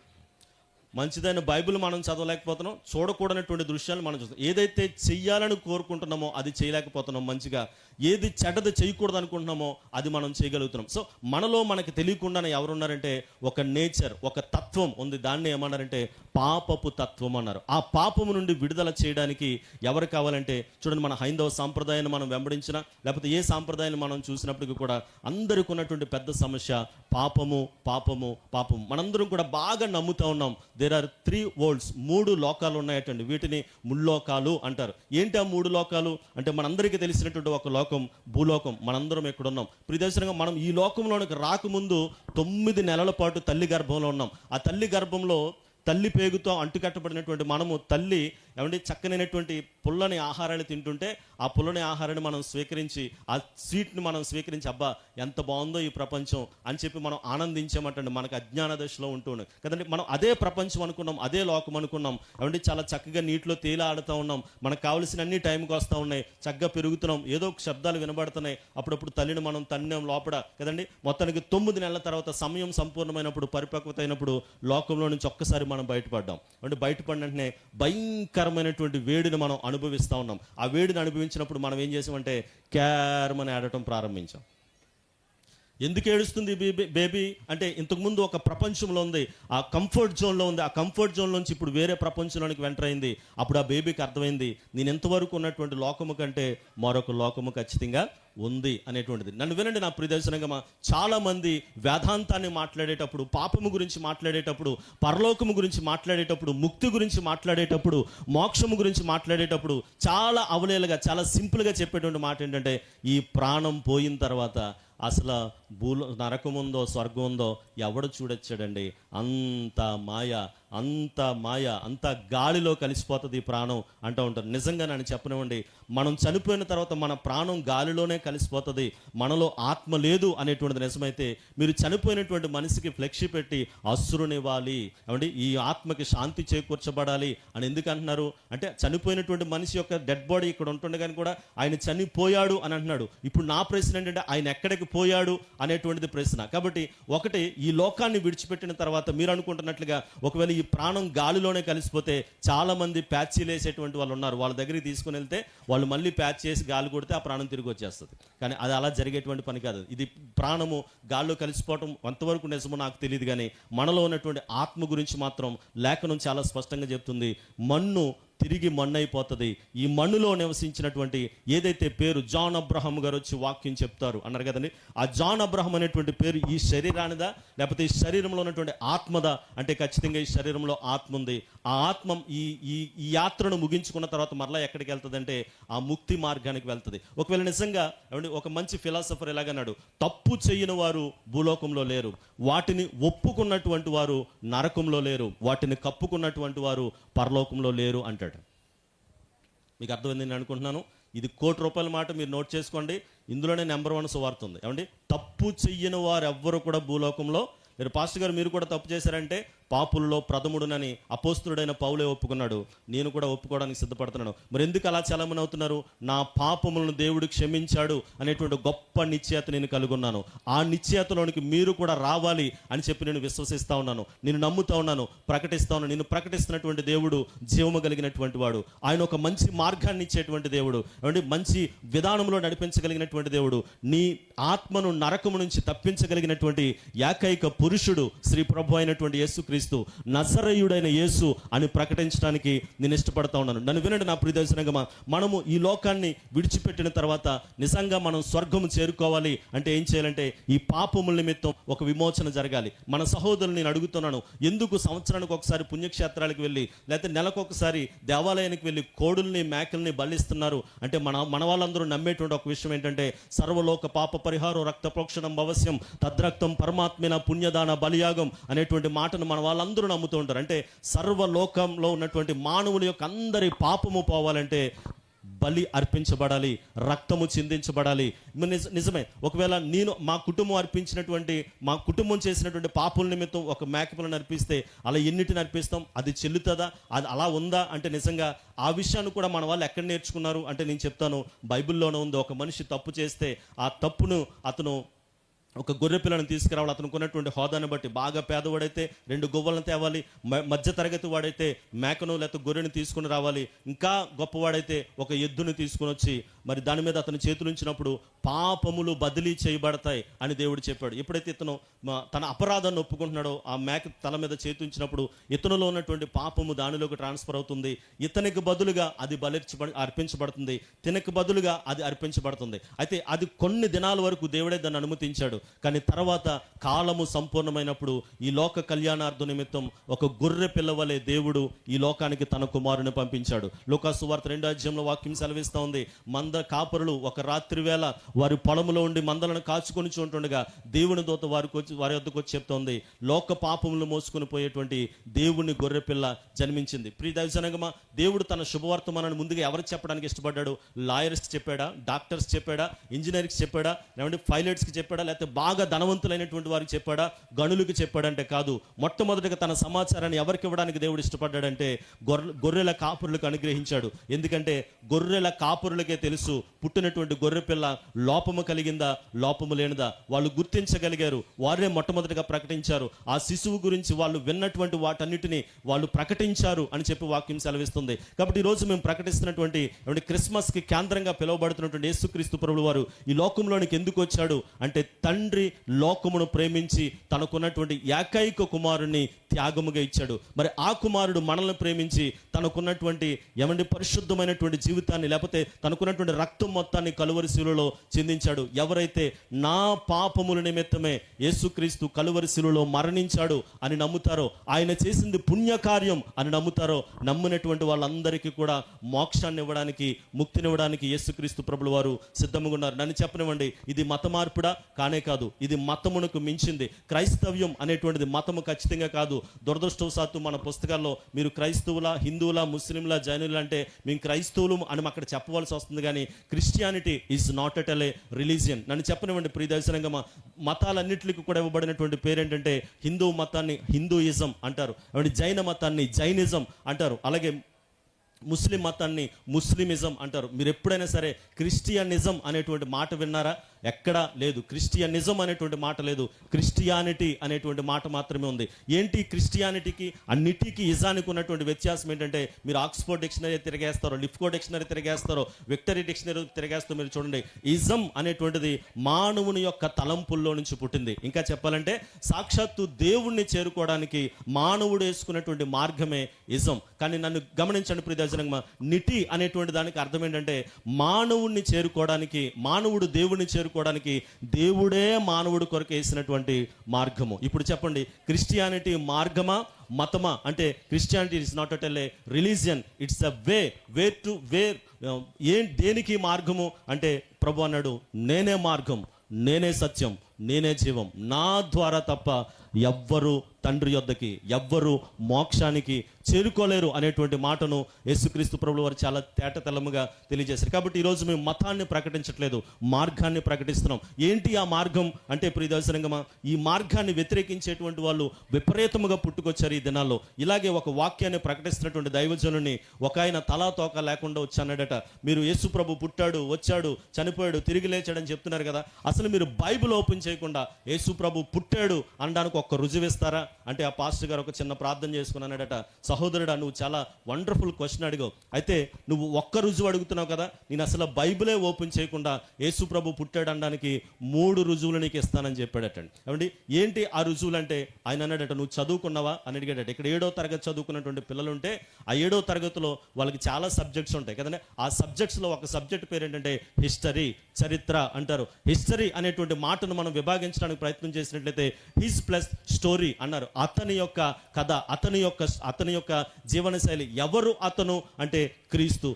మంచిదైన బైబిల్ మనం చదవలేకపోతున్నాం, చూడకూడనటువంటి దృశ్యాలు మనం చూస్తాం. ఏదైతే చెయ్యాలని కోరుకుంటున్నామో అది చేయలేకపోతున్నాం మంచిగా, ఏది చెడ్డది చేయకూడదు అనుకుంటున్నామో అది మనం చేయగలుగుతున్నాం. సో మనలో మనకి తెలియకుండానే ఎవరున్నారంటే ఒక నేచర్, ఒక తత్వం ఉంది. దాన్ని ఏమన్నారంటే పాపపు తత్వం అన్నారు. ఆ పాపము నుండి విడుదల చేయడానికి ఎవరు కావాలంటే, చూడండి, మన హైందవ సాంప్రదాయాన్ని మనం వెంబడించినా, లేకపోతే ఏ సాంప్రదాయాన్ని మనం చూసినప్పటికీ కూడా అందరికీ ఉన్నటువంటి పెద్ద సమస్య పాపము, పాపము, పాపము. మనందరం కూడా బాగా నమ్ముతూ ఉన్నాం, దేర్ ఆర్ 3 వరల్డ్స్, 3 లోకాలు ఉన్నాయటండి. వీటిని ముల్లోకాలు అంటారు. ఏంటి ఆ 3 లోకాలు అంటే మనందరికీ తెలిసినటువంటి ఒక లోకం లోకం భూలోకం, మనందరం ఇక్కడ ఉన్నాం. ప్రియదర్శనంగా మనం ఈ లోకంలోనికి రాకముందు 9 నెలల పాటు తల్లి గర్భంలో ఉన్నాం. ఆ తల్లి గర్భంలో తల్లి పేగుతో అంటుకట్టబడినటువంటి మనము తల్లి ఏమంటే చక్కనైనటువంటి పుల్లని ఆహారాన్ని తింటుంటే ఆ పుల్లని ఆహారాన్ని మనం స్వీకరించి, ఆ స్వీట్ని మనం స్వీకరించి, అబ్బా ఎంత బాగుందో ఈ ప్రపంచం అని చెప్పి మనం ఆనందించామంటండి. మనకు అజ్ఞాన దశలో ఉంటూ కదండి. మనం అదే ప్రపంచం అనుకున్నాం, అదే లోకం అనుకున్నాం. ఏమంటే చాలా చక్కగా నీటిలో తేలి ఆడుతూ ఉన్నాం, మనకు కావాల్సిన అన్ని టైంకి వస్తూ ఉన్నాయి, చక్కగా పెరుగుతున్నాం, ఏదో ఒక శబ్దాలు వినబడుతున్నాయి. అప్పుడప్పుడు తల్లిని మనం తన్నేం లోపల కదండి. మొత్తానికి 9 నెలల తర్వాత సమయం సంపూర్ణమైనప్పుడు, పరిపక్వత అయినప్పుడు లోకంలో నుంచి ఒక్కసారి మనం బయటపడ్డాం. అంటే బయటపడిన వెంటనే భయంకరమైనటువంటి వేడిని మనం అనుభవిస్తూ ఉన్నాం. ఆ వేడిని అనుభవించినప్పుడు మనం ఏం చేసామంటే క్యారమని ఆడటం ప్రారంభించాం. ఎందుకు ఏడుస్తుంది బేబీ అంటే ఇంతకుముందు ఒక ప్రపంచంలో ఉంది, ఆ కంఫర్ట్ జోన్లో ఉంది. ఆ కంఫర్ట్ జోన్ నుంచి ఇప్పుడు వేరే ప్రపంచంలోనికి వెంటర్ అయింది. అప్పుడు ఆ బేబీకి అర్థమైంది, నేను ఎంతవరకు ఉన్నటువంటి లోకము కంటే మరొక లోకము ఖచ్చితంగా ఉంది అనేటువంటిది. నన్ను వినండి నా ప్రియదర్శనంగా, చాలా మంది వేదాంతాన్ని మాట్లాడేటప్పుడు, పాపము గురించి మాట్లాడేటప్పుడు, పరలోకము గురించి మాట్లాడేటప్పుడు, ముక్తి గురించి మాట్లాడేటప్పుడు, మోక్షము గురించి మాట్లాడేటప్పుడు చాలా అవలేలుగా, చాలా సింపుల్గా చెప్పేటువంటి మాట ఏంటంటే, ఈ ప్రాణం పోయిన తర్వాత అసలు నరకం ఉందో స్వర్గం ఉందో ఎవడు చూడొచ్చాడండి, అంత మాయ, అంత మాయ, అంత గాలిలో కలిసిపోతుంది ఈ ప్రాణం అంటూ ఉంటారు. నిజంగా నన్ను చెప్పనివ్వండి, మనం చనిపోయిన తర్వాత మన ప్రాణం గాలిలోనే కలిసిపోతుంది, మనలో ఆత్మ లేదు అనేటువంటిది నిజమైతే, మీరు చనిపోయినటువంటి మనిషికి ఫ్లెక్సీ పెట్టి అసురునివ్వాలి, ఏమండి ఈ ఆత్మకి శాంతి చేకూర్చబడాలి అని ఎందుకు అంటున్నారు అంటే, చనిపోయినటువంటి మనిషి యొక్క డెడ్ బాడీ ఇక్కడ ఉంటుండే కానీ కూడా ఆయన చనిపోయాడు అని అంటున్నాడు. ఇప్పుడు నా ప్రశ్న ఏంటంటే, ఆయన ఎక్కడికి పోయాడు అనేటువంటిది ప్రశ్న. కాబట్టి ఒకటి, ఈ లోకాన్ని విడిచిపెట్టిన తర్వాత మీరు అనుకుంటున్నట్లుగా ఒకవేళ ఈ ప్రాణం గాలిలోనే కలిసిపోతే, చాలా మంది ప్యాచీలు వేసేటువంటి వాళ్ళు ఉన్నారు, వాళ్ళ దగ్గరికి తీసుకుని వెళ్తే వాళ్ళు మళ్ళీ ప్యాచ్ చేసి గాలి కొడితే ఆ ప్రాణం తిరిగి వచ్చేస్తుంది. కానీ అది అలా జరిగేటువంటి పని కాదు. ఇది ప్రాణము గాల్లో కలిసిపోవటం ఎంతవరకు నిజమో నాకు తెలియదు, కానీ మనలో ఉన్నటువంటి ఆత్మ గురించి మాత్రం లేఖనం చాలా స్పష్టంగా చెప్తుంది. మన్ను తిరిగి మన్ను అయిపోతుంది. ఈ మన్నులో నివసించినటువంటి ఏదైతే పేరు జాన్ అబ్రహాం గారు వచ్చి వాక్యం చెప్తారు అన్నారు కదండి, ఆ జాన్ అబ్రహాం అనేటువంటి పేరు ఈ శరీరానిదా లేకపోతే ఈ శరీరంలో ఉన్నటువంటి ఆత్మదా అంటే ఖచ్చితంగా ఈ శరీరంలో ఆత్మ ఉంది. ఆ ఆత్మ ఈ యాత్రను ముగించుకున్న తర్వాత మరలా ఎక్కడికి వెళ్తుందంటే ఆ ముక్తి మార్గానికి వెళ్తుంది. ఒకవేళ నిజంగా ఒక మంచి ఫిలాసఫర్ ఎలాగన్నాడు, తప్పు చేయని వారు భూలోకంలో లేరు, వాటిని ఒప్పుకున్నటువంటి వారు నరకంలో లేరు, వాటిని కప్పుకున్నటువంటి వారు పరలోకంలో లేరు అంటాడు. మీకు అర్థమైంది నేను అనుకుంటున్నాను. ఇది ₹1,00,00,000 మాట, మీరు నోట్ చేసుకోండి. ఇందులోనే నెంబర్ 1 సువార్త ఉంది. ఏమండి, తప్పు చెయ్యని వారు ఎవ్వరు కూడా భూలోకంలో మీరు పాస్టర్ గారు మీరు కూడా తప్పు చేశారంటే పాపుల్లో ప్రథముడునని అపోస్తులుడైన పౌలే ఒప్పుకున్నాడు. నేను కూడా ఒప్పుకోవడానికి సిద్ధపడుతున్నాను. మరి ఎందుకు అలా చలమని అవుతున్నారు? నా పాపములను దేవుడు క్షమించాడు అనేటువంటి గొప్ప నిశ్చయత నేను కలుగున్నాను. ఆ నిశ్చయతలోనికి మీరు కూడా రావాలి అని చెప్పి నేను విశ్వసిస్తా ఉన్నాను, నేను నమ్ముతా ఉన్నాను, ప్రకటిస్తా ఉన్నాను. నేను ప్రకటిస్తున్నటువంటి దేవుడు జీవము కలిగినటువంటి వాడు. ఆయన ఒక మంచి మార్గాన్ని ఇచ్చేటువంటి దేవుడు, ఏమంటే మంచి విధానంలో నడిపించగలిగినటువంటి దేవుడు. నీ ఆత్మను నరకము నుంచి తప్పించగలిగినటువంటి ఏకైక పురుషుడు శ్రీ ప్రభు అయినటువంటి యేసుక్రీస్తు, నజరేయుడైన యేసు అని ప్రకటించడానికి నేను ఇష్టపడతా ఉన్నాను. నన్ను వినండి నా ప్రియ దర్శనంగా, మనము ఈ లోకాన్ని విడిచిపెట్టిన తర్వాత నిజంగా మనం స్వర్గము చేరుకోవాలి అంటే ఏం చేయాలంటే ఈ పాపముల నిమిత్తం ఒక విమోచన జరగాలి. మన సహోదరులు నేను అడుగుతున్నాను, ఎందుకు సంవత్సరానికి ఒకసారి పుణ్యక్షేత్రాలకు వెళ్ళి లేకపోతే నెలకొకసారి దేవాలయానికి వెళ్ళి కోడుల్ని మేకల్ని బలిస్తున్నారు అంటే మన వాళ్ళందరూ నమ్మేటువంటి ఒక విషయం ఏంటంటే సర్వలోక పాప పరిహారం రక్త ప్రోక్షణం అవశ్యం తద్రక్తం పరమాత్మైన పుణ్యదాన బలియాగం అనేటువంటి మాటను మన వాళ్ళందరూ నమ్ముతూ ఉంటారు. అంటే సర్వలోకంలో ఉన్నటువంటి మానవుల యొక్క అందరి పాపము పోవాలంటే బలి అర్పించబడాలి, రక్తము చిందించబడాలి. నిజమే, ఒకవేళ నేను మా కుటుంబం అర్పించినటువంటి మా కుటుంబం చేసినటువంటి పాపుల నిమిత్తం ఒక మేకపిల్లను అర్పిస్తే అలా ఎన్నిటిని అర్పిస్తాం? అది చెల్లుతుందా? అది అలా ఉందా అంటే నిజంగా ఆ విషయాన్ని కూడా మన వాళ్ళు ఎక్కడ నేర్చుకున్నారు అంటే నేను చెప్తాను, బైబిల్లోనే ఉంది. ఒక మనిషి తప్పు చేస్తే ఆ తప్పును అతను ఒక గొర్రె పిల్లను తీసుకురావాలి. అతనికి ఉన్నటువంటి హోదాను బట్టి బాగా పేదవాడైతే 2 గువ్వలను తేవాలి, మధ్య తరగతి వాడైతే మేకను లేకపోతే గొర్రెను తీసుకుని రావాలి, ఇంకా గొప్పవాడైతే ఒక ఎద్దును తీసుకుని వచ్చి మరి దాని మీద అతను చేతులు ఉంచినప్పుడు పాపములు బదిలీ చేయబడతాయి అని దేవుడు చెప్పాడు. ఎప్పుడైతే ఇతను తన అపరాధాన్ని ఒప్పుకుంటున్నాడో ఆ మేక తల మీద చేతి ఉంచినప్పుడు ఇతనులో ఉన్నటువంటి పాపము దానిలోకి ట్రాన్స్ఫర్ అవుతుంది. ఇతనికి బదులుగా అది అర్పించబడుతుంది, తినకు బదులుగా అది అర్పించబడుతుంది. అయితే అది కొన్ని దినాల వరకు దేవుడే దాన్ని అనుమతించాడు. కానీ తర్వాత కాలము సంపూర్ణమైనప్పుడు ఈ లోక కళ్యాణార్థం నిమిత్తం ఒక గొర్రె పిల్లవలే దేవుడు ఈ లోకానికి తన కుమారుని పంపించాడు. లూకా సువార్త 2వ అధ్యాయంలో వాక్యం సెలవిస్తూ ఉంది, మంద కాపరులు ఒక రాత్రి వేళ వారి పొలంలో ఉండి మందలను కాచుకొని ఉంటుండగా దేవుని దూత వారి వద్దకు వచ్చి చెప్తోంది, లోక పాపములు మోసుకొని పోయేటువంటి దేవుని గొర్రె పిల్ల జన్మించింది. ప్రియ దైవజనగమా, దేవుడు తన శుభవర్తమానాన్ని ముందుగా ఎవరికి చెప్పడానికి ఇష్టపడ్డాడు? లాయర్స్కి చెప్పాడా, డాక్టర్స్ చెప్పాడా, ఇంజనీర్స్కి చెప్పాడా, లేదంటే పైలట్స్కి చెప్పాడా, లేకపోతే బాగా ధనవంతులైనటువంటి వారికి చెప్పాడా, గనులకు చెప్పాడంటే కాదు. మొట్టమొదటిగా తన సమాచారాన్ని ఎవరికి ఇవ్వడానికి దేవుడు ఇష్టపడ్డాడంటే గొర్రెల కాపురులకు అనుగ్రహించాడు. ఎందుకంటే గొర్రెల కాపురులకే తెలుసు పుట్టినటువంటి గొర్రె పిల్ల లోపము కలిగిందా లోపము లేనిదా వాళ్ళు గుర్తించగలిగారు. వారే మొట్టమొదటిగా ప్రకటించారు. ఆ శిశువు గురించి వాళ్ళు విన్నటువంటి వాటన్నిటిని వాళ్ళు ప్రకటించారు అని చెప్పి వాక్యం సెలవిస్తుంది. కాబట్టి ఈరోజు మేము ప్రకటిస్తున్నటువంటి క్రిస్మస్కి కేంద్రంగా పిలువబడుతున్నటువంటి యేసుక్రీస్తు ప్రభువు వారు ఈ లోకంలోనికి ఎందుకు వచ్చాడు అంటే, తండ్రి లోకమును ప్రేమించి తనకున్నటువంటి ఏకైక కుమారుణ్ణి త్యాగముగా ఇచ్చాడు. మరి ఆ కుమారుడు మనల్ని ప్రేమించి తనకున్నటువంటి పరిశుద్ధమైనటువంటి జీవితాన్ని, లేకపోతే తనకున్నటువంటి రక్తం మొత్తాన్ని కలువరి శిలువలో చిందించాడు. ఎవరైతే నా పాపముల నిమిత్తమే యేసుక్రీస్తు కలువరి శిలువలో మరణించాడు అని నమ్ముతారో, ఆయన చేసింది పుణ్యకార్యం అని నమ్ముతారో, నమ్మినటువంటి వాళ్ళందరికీ కూడా మోక్షాన్ని ఇవ్వడానికి, ముక్తినివ్వడానికి యేసుక్రీస్తు ప్రభుల వారు సిద్ధంగా ఉన్నారు. నన్ను చెప్పనివ్వండి, ఇది మత మార్పుడా? కానే కాదు. ఇది మతమునకు మించింది. క్రైస్తవ్యం అనేటువంటిది మతము ఖచ్చితంగా కాదు. దురదృష్టవశాత్తు మన పుస్తకాల్లో మీరు క్రైస్తవుల, హిందువుల, ముస్లింల, జైనుల అంటే మేము క్రైస్తవులు అని అక్కడ చెప్పవలసి వస్తుంది. కానీ Christianity is not at a religion. నన్ను చెప్పనివ్వండి ప్రియ దర్శనంగా, మతాలన్నింటికి కూడా ఇవ్వబడినటువంటి పేరేంటంటే, హిందూ మతాన్ని హిందూయిజం అంటారు, జైన మతాన్ని జైనిజం అంటారు, అలాగే ముస్లిం మతాన్ని ముస్లిమిజం అంటారు. మీరు ఎప్పుడైనా సరే క్రిస్టియనిజం అనేటువంటి మాట విన్నారా? ఎక్కడా లేదు. క్రిస్టియనిజం అనేటువంటి మాట లేదు. క్రిస్టియానిటీ అనేటువంటి మాట మాత్రమే ఉంది. ఏంటి క్రిస్టియానిటీకి అన్నిటికీ ఇజానికి ఉన్నటువంటి వ్యత్యాసం ఏంటంటే, మీరు ఆక్స్ఫోర్డ్ డిక్షనరీ తిరిగేస్తారో, లిఫ్కో డిక్షనరీ తిరిగేస్తారో, విక్టరీ డిక్షనరీ తిరిగేస్తారో, మీరు చూడండి, ఇజం అనేటువంటిది మానవుని యొక్క తలంపుల్లో నుంచి పుట్టింది. ఇంకా చెప్పాలంటే సాక్షాత్తు దేవుణ్ణి చేరుకోవడానికి మానవుడు వేసుకున్నటువంటి మార్గమే ఇజం. కానీ నన్ను గమనించండి ప్రియ దర్శనంగా, నిటి అనేటువంటి దానికి అర్థం ఏంటంటే, మానవుణ్ణి చేరుకోవడానికి, మానవుడు దేవుణ్ణి చేరుకోవడానికి దేవుడే మానవుడు కొరకు వేసినటువంటి మార్గము. ఇప్పుడు చెప్పండి, క్రిస్టియానిటీ మార్గమా మతమా అంటే, Christianity is not at a religion, it's a where to where. దేనికి మార్గము అంటే, ప్రభు అన్నాడు, నేనే మార్గం, నేనే సత్యం, నేనే జీవం, నా ద్వారా తప్ప ఎవ్వరు తండ్రి యొద్దకి, ఎవ్వరు మోక్షానికి చేరుకోలేరు అనేటువంటి మాటను యేసుక్రీస్తు ప్రభువు వారు చాలా తేటతెల్లముగా తెలియజేశారు. కాబట్టి ఈరోజు మేము మతాన్ని ప్రకటించట్లేదు, మార్గాన్ని ప్రకటిస్తున్నాం. ఏంటి ఆ మార్గం అంటే, ప్రియ దర్శనంగా, ఈ మార్గాన్ని వ్యతిరేకించేటువంటి వాళ్ళు విపరీతముగా పుట్టుకొచ్చారు ఈ దినాల్లో. ఇలాగే ఒక వాక్యాన్ని ప్రకటిస్తున్నటువంటి దైవజనుని ఒక ఆయన తలా తోక లేకుండా వచ్చానడట. మీరు యేసు ప్రభు పుట్టాడు, వచ్చాడు, చనిపోయాడు, తిరిగి లేచాడని చెప్తున్నారు కదా, అసలు మీరు బైబిల్ ఓపెన్ చేయకుండా యేసు ప్రభు పుట్టాడు అనడానికి ఒక్క రుజువిస్తారా అంటే, ఆ పాస్టర్ గారు ఒక చిన్న ప్రార్థన చేసుకున్నాడట, సహోదరుడా నువ్వు చాలా వండర్ఫుల్ క్వశ్చన్ అడిగావు, అయితే నువ్వు ఒక్క రుజువు అడుగుతున్నావు కదా, నేను అసలు బైబిలే ఓపెన్ చేయకుండా యేసు ప్రభు పుట్టాడు అనడానికి 3 రుజువులు నీకు ఇస్తానని చెప్పాడటండి. ఏమండి ఏంటి ఆ రుజువులు అంటే, ఆయన అన్నాడట, నువ్వు చదువుకున్నావా అని అడిగాడట. ఇక్కడ 7వ తరగతి చదువుకున్నటువంటి పిల్లలు ఉంటే, ఆ 7వ తరగతిలో వాళ్ళకి చాలా సబ్జెక్ట్స్ ఉంటాయి కదండి. ఆ సబ్జెక్ట్స్లో ఒక సబ్జెక్ట్ పేరు ఏంటంటే హిస్టరీ, చరిత్ర అంటారు. హిస్టరీ అనేటువంటి మాటను మనం విభాగించడానికి ప్రయత్నం చేసినట్లయితే హిస్ ప్లస్ స్టోరీ అన్నారు. అతని యొక్క కథ, అతని యొక్క జీవనశైలి. ఎవరు అతను అంటే క్రీస్తు.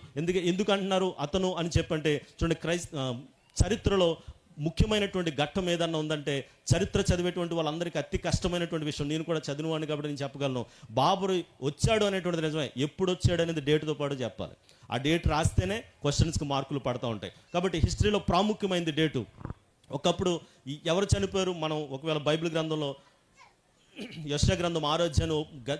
ఎందుకు అంటున్నారు అతను అని చెప్పంటే, చూడండి, చరిత్రలో ముఖ్యమైనటువంటి ఘట్టం ఏదన్నా ఉందంటే, చరిత్ర చదివేటువంటి వాళ్ళందరికీ అతి కష్టమైనటువంటి విషయం, నేను కూడా చదివాను కాబట్టి నేను చెప్పగలను, బాబరు వచ్చాడు అనేటువంటిది నిజమే, ఎప్పుడు వచ్చాడు అనేది డేట్తో పాటు చెప్పాలి. ఆ డేట్ రాస్తేనే క్వశ్చన్స్కి మార్కులు పడుతూ ఉంటాయి. కాబట్టి హిస్టరీలో ప్రాముఖ్యమైనది డేటు. ఒకప్పుడు ఎవరు చనిపోయారు, మనం ఒకవేళ బైబిల్ గ్రంథంలో యెషయా గ్రంథం 6వ అధ్యాయం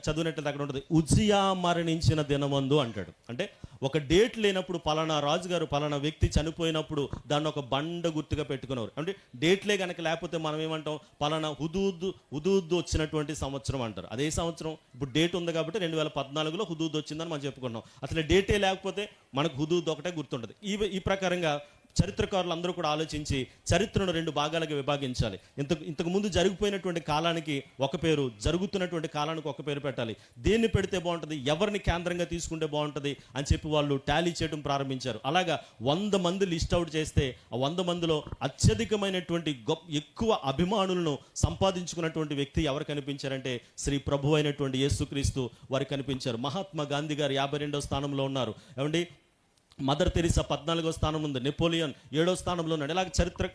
చదివినట్లయితే అక్కడ ఉంటుంది, ఉజ్జియా మరణించిన దినమందు అంటాడు. అంటే ఒక డేట్ లేనప్పుడు పలానా రాజుగారు, పలానా వ్యక్తి చనిపోయినప్పుడు దాన్ని ఒక బండ గుర్తుగా పెట్టుకునేవారు. అంటే డేట్లే కనుక లేకపోతే మనం ఏమంటాం, పలానా హుదూద్ వచ్చినటువంటి సంవత్సరం అంటారు. అదే సంవత్సరం ఇప్పుడు డేట్ ఉంది కాబట్టి 2014లో హుదూద్ వచ్చిందని మనం చెప్పుకున్నాం. అసలు డేటే లేకపోతే మనకు హుదూద్ ఒకటే గుర్తుంటుంది. ఈ ప్రకారంగా చరిత్రకారులు అందరూ కూడా ఆలోచించి చరిత్రను 2 భాగాలుగా విభాగించాలి. ఇంతకు ముందు జరిగిపోయినటువంటి కాలానికి ఒక పేరు, జరుగుతున్నటువంటి కాలానికి ఒక పేరు పెట్టాలి. దేన్ని పెడితే బాగుంటుంది, ఎవరిని కేంద్రంగా తీసుకుంటే బాగుంటుంది అని చెప్పి వాళ్ళు టాలీ చేయడం ప్రారంభించారు. అలాగా 100 మంది లిస్ట్ అవుట్ చేస్తే ఆ 100 మందిలో అత్యధికమైనటువంటి ఎక్కువ అభిమానులను సంపాదించుకున్నటువంటి వ్యక్తి ఎవరు కనిపించారంటే శ్రీ ప్రభు అయినటువంటి యేసుక్రీస్తు వారు కనిపించారు. మహాత్మా గాంధీ గారు 52వ స్థానంలో ఉన్నారు. ఏమండి, మదర్ తెరీసా 14వ స్థానం ఉంది, నెపోలియన్ 7వ స్థానంలో ఉన్నాడు. ఇలాగ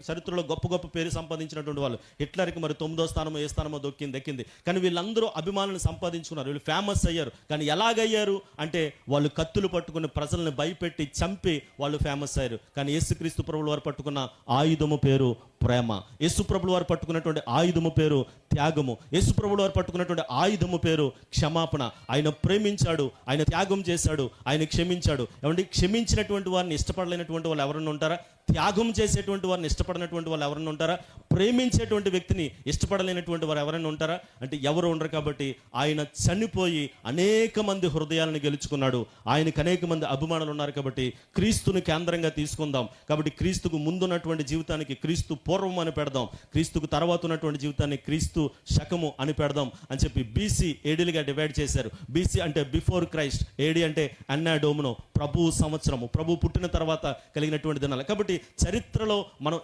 చరిత్రలో గొప్ప గొప్ప పేరు సంపాదించినటువంటి వాళ్ళు. హిట్లర్కి మరి 9వ స్థానమో ఏ స్థానమో దక్కింది. కానీ వీళ్ళందరూ అభిమానులను సంపాదించుకున్నారు, వీళ్ళు ఫేమస్ అయ్యారు. కానీ ఎలాగయ్యారు అంటే వాళ్ళు కత్తులు పట్టుకుని ప్రజలను భయపెట్టి చంపి వాళ్ళు ఫేమస్ అయ్యారు. కానీ యేసుక్రీస్తు ప్రభువుల వారు పట్టుకున్న ఆయుధము పేరు ప్రేమ. యేసు ప్రభువుల వారు పట్టుకున్నటువంటి ఆయుధము పేరు త్యాగము. యేసు ప్రభువుల వారు పట్టుకున్నటువంటి ఆయుధము పేరు క్షమాపణ. ఆయన ప్రేమించాడు, ఆయన త్యాగం చేశాడు, ఆయన క్షమించాడు. ఏమండి, క్షమించినటువంటి వారిని ఇష్టపడలేనటువంటి వాళ్ళు ఎవరన్నా ఉంటారా? త్యాగం చేసేటువంటి వారిని ఇష్టపడినటువంటి వాళ్ళు ఎవరైనా ఉంటారా? ప్రేమించేటువంటి వ్యక్తిని ఇష్టపడలేనటువంటి వారు ఎవరైనా ఉంటారా? అంటే ఎవరు ఉండరు. కాబట్టి ఆయన చనిపోయి అనేక మంది హృదయాలను గెలుచుకున్నాడు. ఆయనకు అనేక మంది అభిమానులు ఉన్నారు. కాబట్టి క్రీస్తుని కేంద్రంగా తీసుకుందాం. కాబట్టి క్రీస్తుకు ముందున్నటువంటి జీవితానికి క్రీస్తు పూర్వం అని పెడదాం, క్రీస్తుకు తర్వాత ఉన్నటువంటి జీవితాన్ని క్రీస్తు శకము అని పెడదాం అని చెప్పి బీసీ ఏడీలుగా డివైడ్ చేశారు. బీసీ అంటే బిఫోర్ క్రైస్ట్, ఏడి అంటే అన్నా డోమినో, ప్రభు సంవత్సరము, ప్రభు పుట్టిన తర్వాత కలిగినటువంటి దినాలు. కాబట్టి చరిత్రలో మనం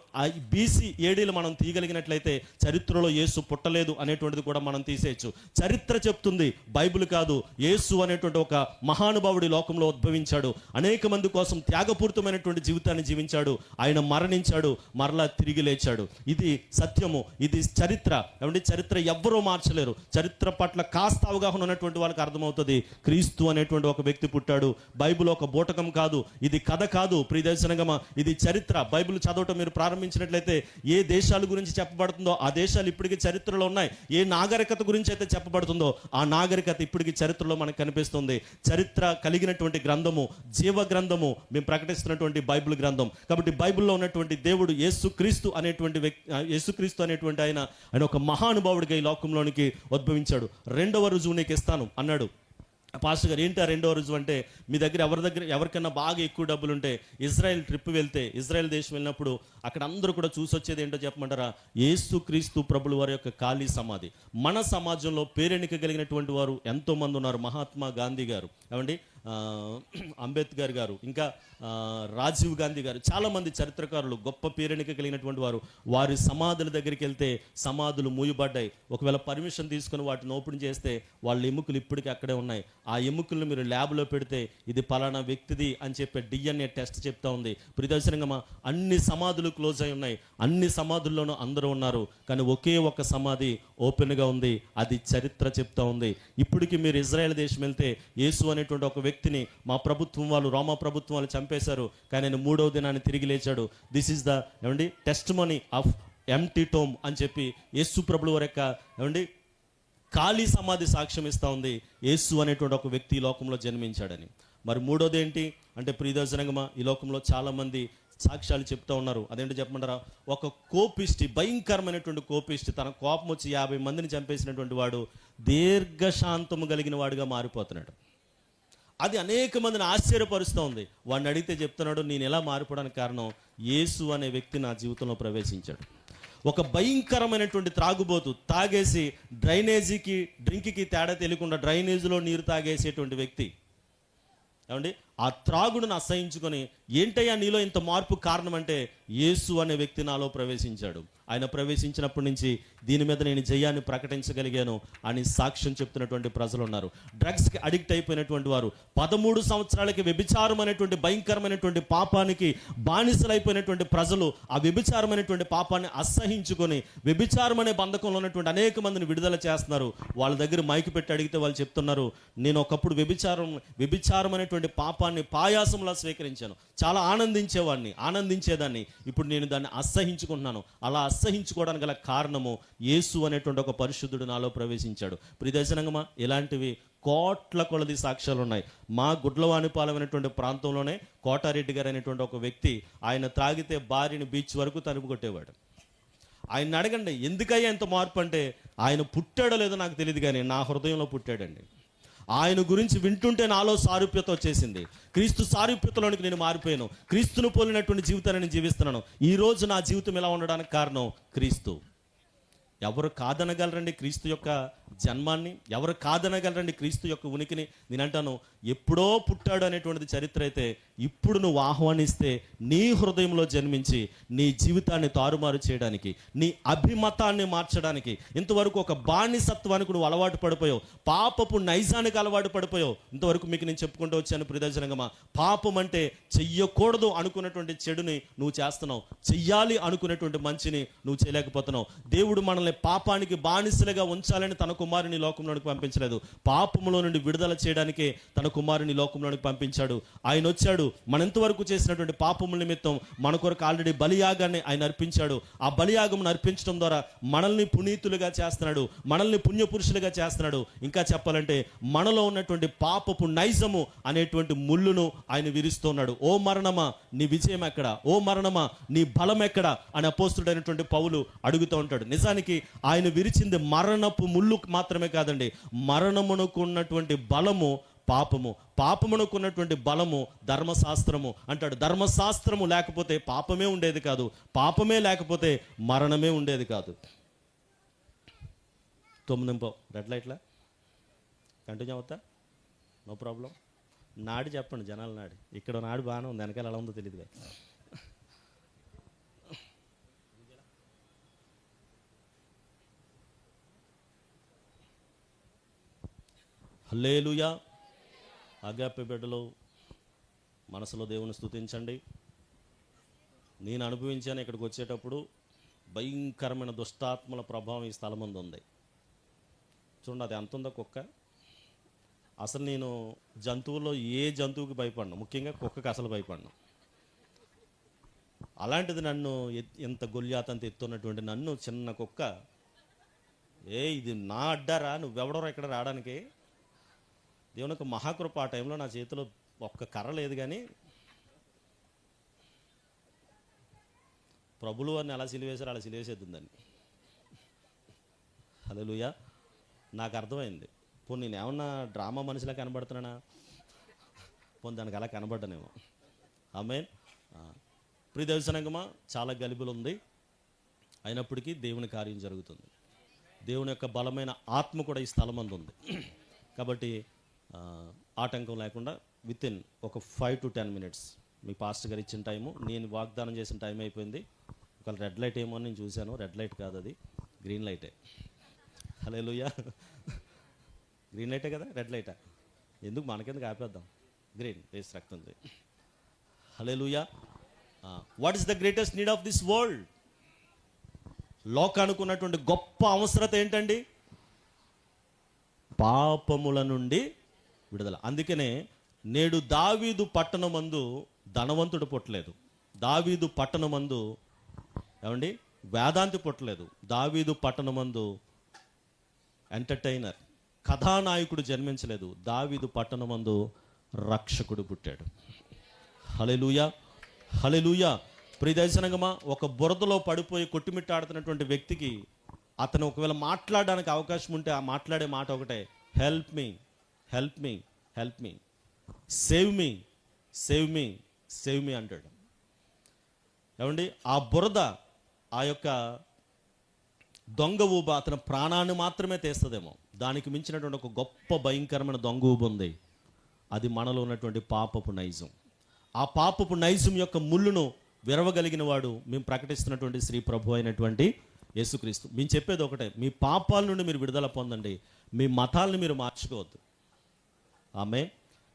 బీసీ ఏడీలు మనం తీయగలిగినట్లయితే చరిత్రలో యేసు పుట్టలేదు అనేటువంటిది కూడా మనం తీసేయచ్చు. చరిత్ర చెప్తుంది, బైబిల్ కాదు. యేసు అనేటువంటి ఒక మహానుభావుడి లోకంలో ఉద్భవించాడు, అనేక మంది కోసం త్యాగపూరితమైనటువంటి జీవితాన్ని జీవించాడు, ఆయన మరణించాడు, మరలా తిరిగి లేచాడు. ఇది సత్యము, ఇది చరిత్ర. ఏమంటే చరిత్ర ఎవ్వరూ మార్చలేరు. చరిత్ర పట్ల కాస్త అవగాహన ఉన్నటువంటి వాళ్ళకి అర్థమవుతుంది, క్రీస్తు అనేటువంటి ఒక వ్యక్తి పుట్టాడు. బైబిల్ ఒక బూటకం కాదు, ఇది కథ కాదు. ప్రియదర్శనంగా ఇది చరిత్ర. బైబిల్ చదవటం మీరు ప్రారంభించినట్లయితే ఏ దేశాల గురించి చెప్పబడుతుందో ఆ దేశాలు ఇప్పటికీ చరిత్రలో ఉన్నాయి. ఏ నాగరికత గురించి అయితే చెప్పబడుతుందో ఆ నాగరికత ఇప్పటికీ చరిత్రలో మనకు కనిపిస్తుంది. చరిత్ర కలిగినటువంటి గ్రంథము, జీవ గ్రంథము మేము ప్రకటిస్తున్నటువంటి బైబిల్ గ్రంథం. కాబట్టి బైబిల్లో ఉన్నటువంటి దేవుడు యేసుక్రీస్తు అనేటువంటి యేసుక్రీస్తు అనేటువంటి ఆయన ఒక మహానుభావుడిగా ఈ లోకంలోనికి ఉద్భవించాడు. 2వ రుజువు నీకు ఇస్తాను అన్నాడు. పాస్టర్ గారు, ఏంటి ఆ 2వ రుజువు అంటే, మీ దగ్గర ఎవరికన్నా బాగా ఎక్కువ డబ్బులు ఉంటే ఇజ్రాయెల్ ట్రిప్ వెళ్తే, ఇజ్రాయెల్ దేశం వెళ్ళినప్పుడు అక్కడ అందరూ కూడా చూసి వచ్చేది ఏంటో చెప్పమంటారా? యేసుక్రీస్తు ప్రభుల వారి యొక్క ఖాళీ సమాధి. మన సమాజంలో పేరెన్నిక కలిగినటువంటి వారు ఎంతోమంది ఉన్నారు. మహాత్మా గాంధీ గారు, ఏమండి, అంబేద్కర్ గారు, ఇంకా రాజీవ్ గాంధీ గారు, చాలామంది చరిత్రకారులు గొప్ప పేరెన్నిక కలిగినటువంటి వారు. వారి సమాధుల దగ్గరికి వెళ్తే సమాధులు మూయబడ్డాయి. ఒకవేళ పర్మిషన్ తీసుకుని వాటిని ఓపెన్ చేస్తే వాళ్ళ ఎముకలు ఇప్పటికీ అక్కడే ఉన్నాయి. ఆ ఎముకలను మీరు ల్యాబ్లో పెడితే ఇది పలానా వ్యక్తిది అని చెప్పే DNA టెస్ట్ చెప్తా ఉంది. ప్రియదర్శనంగా అన్ని సమాధులు క్లోజ్ అయి ఉన్నాయి, అన్ని సమాధుల్లోనూ అందరూ ఉన్నారు. కానీ ఒకే ఒక సమాధి ఓపెన్గా ఉంది, అది చరిత్ర చెప్తా ఉంది. ఇప్పటికీ మీరు ఇజ్రాయెల్ దేశం వెళ్తే యేసు అనేటువంటి ఒక వ్యక్తిని మా ప్రభుత్వం వాళ్ళు, రోమా ప్రభుత్వం వాళ్ళు చంపేశారు, కానీ ఆయన 3వ దినాన్ని తిరిగి లేచాడు. దిస్ ఈస్ ద ఏమండి టెస్టిమనీ ఆఫ్ ఎంప్టీ టోమ్ అని చెప్పి యేసు ప్రభుల వారి యొక్క ఏమండి ఖాళీ సమాధి సాక్ష్యం ఇస్తూ ఉంది, యేసు అనేటువంటి ఒక వ్యక్తి ఈ లోకంలో జన్మించాడని. మరి 3వది ఏంటి అంటే, ప్రియదర్శనంగా ఈ లోకంలో చాలామంది సాక్ష్యాలు చెప్తూ ఉన్నారు. అదేంటో చెప్పమంటారా? ఒక కోపిష్టి, భయంకరమైనటువంటి కోపిష్టి, తన కోపం వచ్చి 50 మందిని చంపేసినటువంటి వాడు దీర్ఘశాంతము కలిగిన వాడుగా మారిపోతున్నాడు. అది అనేక మందిని ఆశ్చర్యపరుస్తూ ఉంది. వాడిని అడిగితే చెప్తున్నాడు, నేను ఎలా మారిపోవడానికి కారణం యేసు అనే వ్యక్తి నా జీవితంలో ప్రవేశించాడు. ఒక భయంకరమైనటువంటి త్రాగుబోతు, తాగేసి డ్రైనేజీకి డ్రింక్కి తేడా తెలియకుండా డ్రైనేజీలో నీరు తాగేసేటువంటి వ్యక్తి, ఏమండి, ఆ త్రాగుడును అసహించుకొని, ఏంటయ్యా నీలో ఇంత మార్పు కారణం అంటే, యేసు అనే వ్యక్తి నాలో ప్రవేశించాడు. ఆయన ప్రవేశించినప్పటి నుంచి దీని మీద నేను జయాన్ని ప్రకటించగలిగాను అని సాక్ష్యం చెప్తున్నటువంటి ప్రజలు ఉన్నారు. డ్రగ్స్కి అడిక్ట్ అయిపోయినటువంటి వారు, 13 సంవత్సరాలకి వ్యభిచారం అనేటువంటి భయంకరమైనటువంటి పాపానికి బానిసలైపోయినటువంటి ప్రజలు ఆ వ్యభిచారమైనటువంటి పాపాన్ని అసహించుకొని వ్యభిచారం అనే బంధకంలో ఉన్నటువంటి అనేక మందిని విడుదల చేస్తున్నారు. వాళ్ళ దగ్గర మైకు పెట్టి అడిగితే వాళ్ళు చెప్తున్నారు, నేను ఒకప్పుడు వ్యభిచారం అనేటువంటి పాపాన్ని పాయాసంలా స్వీకరించాను, చాలా ఆనందించేదాన్ని, ఇప్పుడు నేను దాన్ని అసహించుకుంటున్నాను. అలా అసహించుకోవడానికి గల కారణము యేసు అనేటువంటి ఒక పరిశుద్ధుడు నాలో ప్రవేశించాడు. ప్రియదర్శనంగా ఇలాంటివి కోట్ల కొలది సాక్ష్యాలు ఉన్నాయి. మా గుడ్లవానిపాలెమైనటువంటి ప్రాంతంలోనే కోటారెడ్డి గారు అనేటువంటి ఒక వ్యక్తి, ఆయన త్రాగితే భార్యని బీచ్ వరకు తలుపు కొట్టేవాడు. ఆయన అడగండి, ఎందుకయ్యా ఎంత మార్పు అంటే, ఆయన పుట్టాడో లేదో నాకు తెలియదు కానీ నా హృదయంలో పుట్టాడండి. ఆయన గురించి వింటుంటే నాలో సారూప్యత వచ్చేసింది. క్రీస్తు సారూప్యతలోనికి నేను మారిపోయాను. క్రీస్తును పోలినటువంటి జీవితాన్ని నేను జీవిస్తున్నాను. ఈ రోజు నా జీవితం ఇలా ఉండడానికి కారణం క్రీస్తు. ఎవరు కాదనగలరండి క్రీస్తు యొక్క జన్మాన్ని? ఎవరు కాదనగలరండి క్రీస్తు యొక్క ఉనికిని? నేను అంటాను, ఎప్పుడో పుట్టాడు అనేటువంటిది చరిత్ర అయితే, ఇప్పుడు నువ్వు ఆహ్వానిస్తే నీ హృదయంలో జన్మించి నీ జీవితాన్ని తారుమారు చేయడానికి, నీ అభిమతాన్ని మార్చడానికి, ఇంతవరకు ఒక బానిసత్వానికి నువ్వు అలవాటు పడిపోయావు, పాపపు నైజానికి అలవాటు పడిపోయావు. ఇంతవరకు మీకు నేను చెప్పుకుంటూ వచ్చాను ప్రియదర్శనంగమా, పాపం అంటే చెయ్యకూడదు అనుకున్నటువంటి చెడుని నువ్వు చేస్తున్నావు, చెయ్యాలి అనుకునేటువంటి మంచిని నువ్వు చేయలేకపోతున్నావు. దేవుడు మనల్ని పాపానికి బానిసలుగా ఉంచాలని తన కుమారుని లోకంలోనికి పంపించలేదు. పాపములో నుండి విడుదల చేయడానికే తన కుమారుని లోకంలోనికి పంపించాడు. ఆయన వచ్చాడు, మన ఎంతవరకు చేసినటువంటి పాపముల నిమిత్తం మన కొరకు ఆల్రెడీ బలియాగాన్ని ఆయన అర్పించాడు. ఆ బలియాగమును అర్పించడం ద్వారా మనల్ని పునీతులుగా చేస్తున్నాడు, మనల్ని పుణ్యపురుషులుగా చేస్తున్నాడు. ఇంకా చెప్పాలంటే మనలో ఉన్నటువంటి పాపపు నైజము అనేటువంటి ముళ్ళును ఆయన విరుస్తున్నాడు. ఓ మరణమా నీ విజయం ఎక్కడ? ఓ మరణమా నీ బలం ఎక్కడ అని అపోస్తుడైనటువంటి పౌలు అడుగుతూ ఉంటాడు. నిజానికి ఆయన విరిచింది మరణపు ముళ్ళు మాత్రమే కాదండి, మరణమునకు ఉన్నటువంటి బలము పాపము, పాపమునకు ఉన్నటువంటి బలము ధర్మశాస్త్రము అంటాడు. ధర్మశాస్త్రము లేకపోతే పాపమే ఉండేది కాదు, పాపమే లేకపోతే మరణమే ఉండేది కాదు. 9 రెడ్ లైట్లా కంటిన్యూ అవుతా, నో ప్రాబ్లం. నాడి చెప్పండి, జనాల నాడి. ఇక్కడ నాడి బాగానే ఉంది, వెనకాల ఎలా ఉందో తెలియదు. హల్లెలూయా. అగాపె బిడ్డలు మనసులో దేవుని స్తుతించండి. నేను అనుభవించాను ఇక్కడికి వచ్చేటప్పుడు. భయంకరమైన దుష్టాత్మల ప్రభావం ఈ స్థలం ముందు ఉంది. చూడండి, అది ఎంత ఉందో కుక్క. అసలు నేను జంతువుల్లో ఏ జంతువుకి భయపడను, ముఖ్యంగా కుక్కకి అసలు భయపడను. అలాంటిది నన్ను ఎంత గొల్యాతంత ఎత్తున్నటువంటి నన్ను చిన్న కుక్క, ఇది నా అడ్డారా, నువ్వెవడరా ఇక్కడ రావడానికి? దేవుని యొక్క మహాకృప. ఆ టైంలో నా చేతిలో ఒక్క కర్ర లేదు, కానీ ప్రభులు వారిని ఎలా సిలివేశారో అలా సిలివేసేద్దుందని. హల్లెలూయా. నాకు అర్థమైంది, పోనీ నేను ఏమన్నా డ్రామా మనిషిలా కనబడుతున్నానా? పోనీ దానికి అలా కనబడ్డానేమో. ఆమేన్. ప్రియదర్శనంగమా, చాలా గలిబులు ఉంది, అయినప్పటికీ దేవుని కార్యం జరుగుతుంది. దేవుని యొక్క బలమైన ఆత్మ కూడా ఈ స్థలం మందు ఉంది. కాబట్టి ఆటంకం లేకుండా వితిన్ ఒక 5 to 10 minutes మీ పాస్టర్ గారు ఇచ్చిన టైము, నేను వాగ్దానం చేసిన టైం అయిపోయింది. ఒకవేళ రెడ్ లైట్ ఏమో అని నేను చూశాను. రెడ్ లైట్ కాదు, అది గ్రీన్ లైటే. హల్లెలూయా. గ్రీన్ లైటే కదా, రెడ్ లైటా? ఎందుకు మనకెందుకు ఆపేద్దాం, గ్రీన్ వేసి రక్తం. Hallelujah. What is the greatest need of this world? లోకానికి ఉన్నటువంటి గొప్ప అవసరత ఏంటండి? పాపముల నుండి విడుదల. అందుకనే నేడు దావీదు పట్టణమందు ధనవంతుడు పుట్టలేదు, దావీదు పట్టణమందు ఏమండి వేదాంతి పుట్టలేదు, దావీదు పట్టణమందు ఎంటర్టైనర్ కథానాయకుడు జన్మించలేదు, దావీదు పట్టణమందు రక్షకుడు పుట్టాడు. హల్లెలూయా, హల్లెలూయా. ప్రియదర్శనంగమా, ఒక బురదలో పడిపోయి కొట్టుమిట్టాడుతున్నటువంటి వ్యక్తికి అతను ఒకవేళ మాట్లాడడానికి అవకాశం ఉంటే ఆ మాట్లాడే మాట ఒకటే, help me, help me, help me, save me, save me, save me అంటాడు. ఏమండి, ఆ బురద, ఆ యొక్క దొంగ ఊబ అతని ప్రాణాన్ని మాత్రమే తీస్తుందేమో. దానికి మించినటువంటి ఒక గొప్ప భయంకరమైన దొంగ ఊబ ఉంది, అది మనలో ఉన్నటువంటి పాపపు నైజం. ఆ పాపపు నైజం యొక్క ముళ్ళును విరవగలిగిన వాడు మేము ప్రకటిస్తున్నటువంటి శ్రీ ప్రభు అయినటువంటి యేసుక్రీస్తు. మేము చెప్పేది ఒకటే, మీ పాపాల నుండి మీరు విడుదల పొందండి, మీ మతాలను మీరు మార్చుకోవద్దు. ఆమె.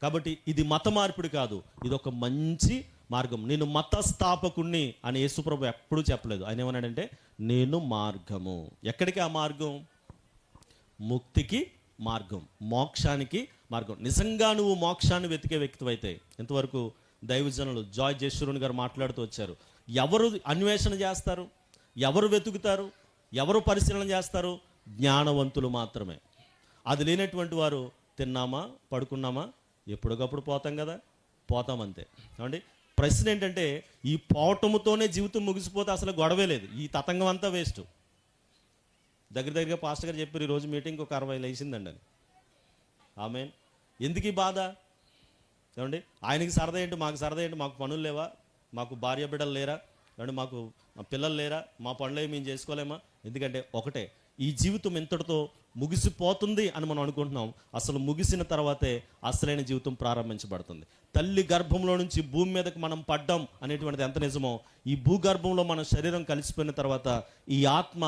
కాబట్టి ఇది మత మార్పిడి కాదు, ఇది ఒక మంచి మార్గం. నేను మత స్థాపకుణ్ణి అని యేసుప్రభు ఎప్పుడూ చెప్పలేదు. ఆయన ఏమన్నాడంటే, నేను మార్గము. ఎక్కడికి ఆ మార్గం? ముక్తికి మార్గం, మోక్షానికి మార్గం. నిజంగా నువ్వు మోక్షాన్ని వెతికే వ్యక్తివైతే, ఇంతవరకు దైవజనులు జాయ్ జేశ్వరుని గారు మాట్లాడుతూ వచ్చారు, ఎవరు అన్వేషణ చేస్తారు, ఎవరు వెతుకుతారు, ఎవరు పరిశీలన చేస్తారు? జ్ఞానవంతులు మాత్రమే. అది లేనటువంటి వారు తిన్నామా, పడుకున్నామా, ఎప్పటికప్పుడు పోతాం కదా, పోతామంతే. ఏమండి, ప్రశ్న ఏంటంటే, ఈ పోవటముతోనే జీవితం ముగిసిపోతే అసలు గొడవే లేదు, ఈ తతంగం అంతా వేస్ట్. దగ్గరగా పాస్టర్ గారు చెప్పారు ఈరోజు మీటింగ్ ఒక 60 లేచిందండి అని. ఆమెన్. ఎందుకు ఈ బాధ? ఏమండి, ఆయనకి సరదా ఏంటి, మాకు సరదా ఏంటి? మాకు పనులు లేవా? మాకు భార్య బిడ్డలు లేరా? ఏమండి, మాకు పిల్లలు లేరా? మా పనులు మేము చేసుకోలేమా? ఎందుకంటే ఒకటే, ఈ జీవితం ఎంతటితో ముగిసిపోతుంది అని మనం అనుకుంటున్నాం. అసలు ముగిసిన తర్వాతే అసలైన జీవితం ప్రారంభించబడుతుంది. తల్లి గర్భంలో నుంచి భూమి మీదకి మనం పడ్డాం అనేటువంటిది ఎంత నిజమో, ఈ భూగర్భంలో మన శరీరం కలిసిపోయిన తర్వాత ఈ ఆత్మ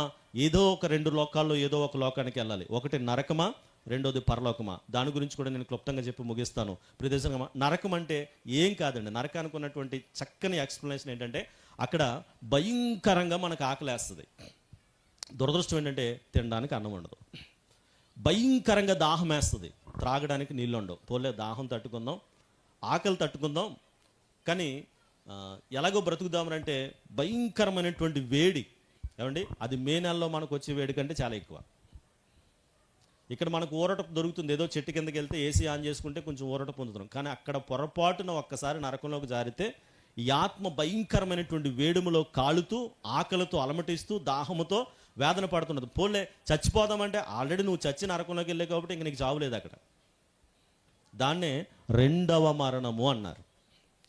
ఏదో ఒక 2 లోకాల్లో ఏదో ఒక లోకానికి వెళ్ళాలి. ఒకటి నరకమా, రెండోది పరలోకమా. దాని గురించి కూడా నేను క్లుప్తంగా చెప్పి ముగిస్తాను. ప్రదేశంగా నరకం అంటే ఏం కాదండి. నరకానికి ఉన్నటువంటి చక్కని ఎక్స్ప్లెనేషన్ ఏంటంటే, అక్కడ భయంకరంగా మనకు ఆకలేస్తుంది. దురదృష్టం ఏంటంటే తినడానికి అన్నం ఉండదు. భయంకరంగా దాహం వేస్తుంది, త్రాగడానికి నీళ్ళు ఉండవు. పోలే దాహం తట్టుకుందాం, ఆకలి తట్టుకుందాం, కానీ ఎలాగో బ్రతుకుదామంటే భయంకరమైనటువంటి వేడి. ఏమండి, అది మే నెలలో మనకు వచ్చే వేడి కంటే చాలా ఎక్కువ. ఇక్కడ మనకు ఊరట దొరుకుతుంది, ఏదో చెట్టు కిందకి వెళ్తే ఏసీ ఆన్ చేసుకుంటే కొంచెం ఊరట పొందుతున్నాం. కానీ అక్కడ పొరపాటున ఒక్కసారి నరకంలోకి జారితే ఈ ఆత్మ భయంకరమైనటువంటి వేడుములో కాలుతూ, ఆకలితో అలమటిస్తూ, దాహముతో వేదన పడుతున్నది. పోలే చచ్చిపోదామంటే ఆల్రెడీ నువ్వు చచ్చి నరకంలోకి వెళ్ళే కాబట్టి ఇంక నీకు చావులేదు అక్కడ. దాన్నే 2వ మరణము అన్నారు.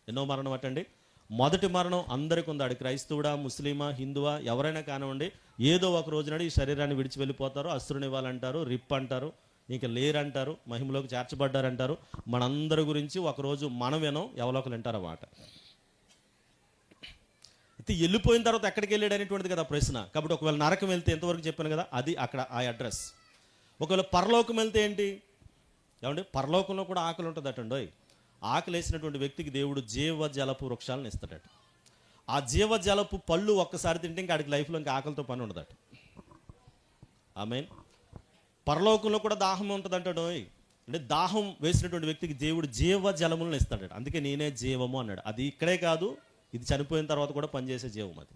ఎన్నో మరణం అటండి? మొదటి మరణం అందరికీ ఉంది. క్రైస్తవుడా, ముస్లిమా, హిందువా, ఎవరైనా కానివ్వండి, ఏదో ఒక రోజునాడు ఈ శరీరాన్ని విడిచి వెళ్ళిపోతారు. అసురునివ్వాలంటారు, రిప్ అంటారు, ఇంక లేరంటారు, మహిమలోకి చేర్చబడ్డారంటారు. మనందరి గురించి ఒకరోజు మనం వినం, ఎవలోకలు వింటారు అన్నమాట. అయితే వెళ్ళిపోయిన తర్వాత ఎక్కడికి వెళ్ళాడు అనేటువంటిది కదా ప్రశ్న. కాబట్టి ఒకవేళ నరకం వెళ్తే ఎంతవరకు చెప్పాను కదా, అది అక్కడ ఆ అడ్రస్. ఒకవేళ పరలోకం వెళ్తే ఏంటి? ఏమండి, పరలోకంలో కూడా ఆకలి ఉంటుంది అటండోయ్. ఆకలి వేసినటువంటి వ్యక్తికి దేవుడు జీవజలపు వృక్షాలను ఇస్తాడట. ఆ జీవజలపు పళ్ళు ఒక్కసారి తింటే ఇంకా ఆడికి లైఫ్లో ఇంకా ఆకలితో పని ఉండదట. ఆమేన్. పరలోకంలో కూడా దాహం ఉంటుంది అంటాడోయ్. అంటే దాహం వేసినటువంటి వ్యక్తికి దేవుడు జీవజలములను ఇస్తాడట. అందుకే నేనే జీవము అన్నాడు. అది ఇక్కడే కాదు, ఇది చనిపోయిన తర్వాత కూడా పనిచేసే జీవం అది.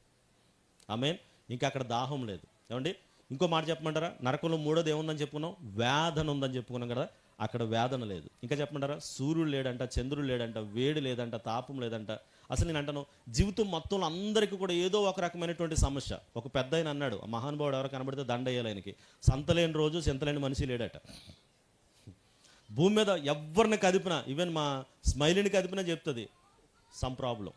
ఆమేన్. ఇంకా అక్కడ దాహం లేదు. ఏమండి, ఇంకో మాట చెప్పమంటారా? నరకంలో 3వది ఏముందని చెప్పుకున్నాం? వేదన ఉందని చెప్పుకున్నాం కదా. అక్కడ వేదన లేదు. ఇంకా చెప్పమంటారా? సూర్యుడు లేడంట, చంద్రుడు లేడంట, వేడి లేదంట, తాపం లేదంట. అసలు నేను అంటాను, జీవితం మొత్తంలో అందరికీ కూడా ఏదో ఒక రకమైనటువంటి సమస్య. ఒక పెద్ద ఆయన అన్నాడు, ఆ మహానుభావుడు ఎవరు కనబడితే దండయ్యాలి ఆయనకి. సంతలేని రోజు చింతలేని మనిషి లేడట. భూమి మీద ఎవరిని కదిపినా, ఈవెన్ మా స్మైలీని కదిపినా చెప్తుంది సమ్ ప్రాబ్లం.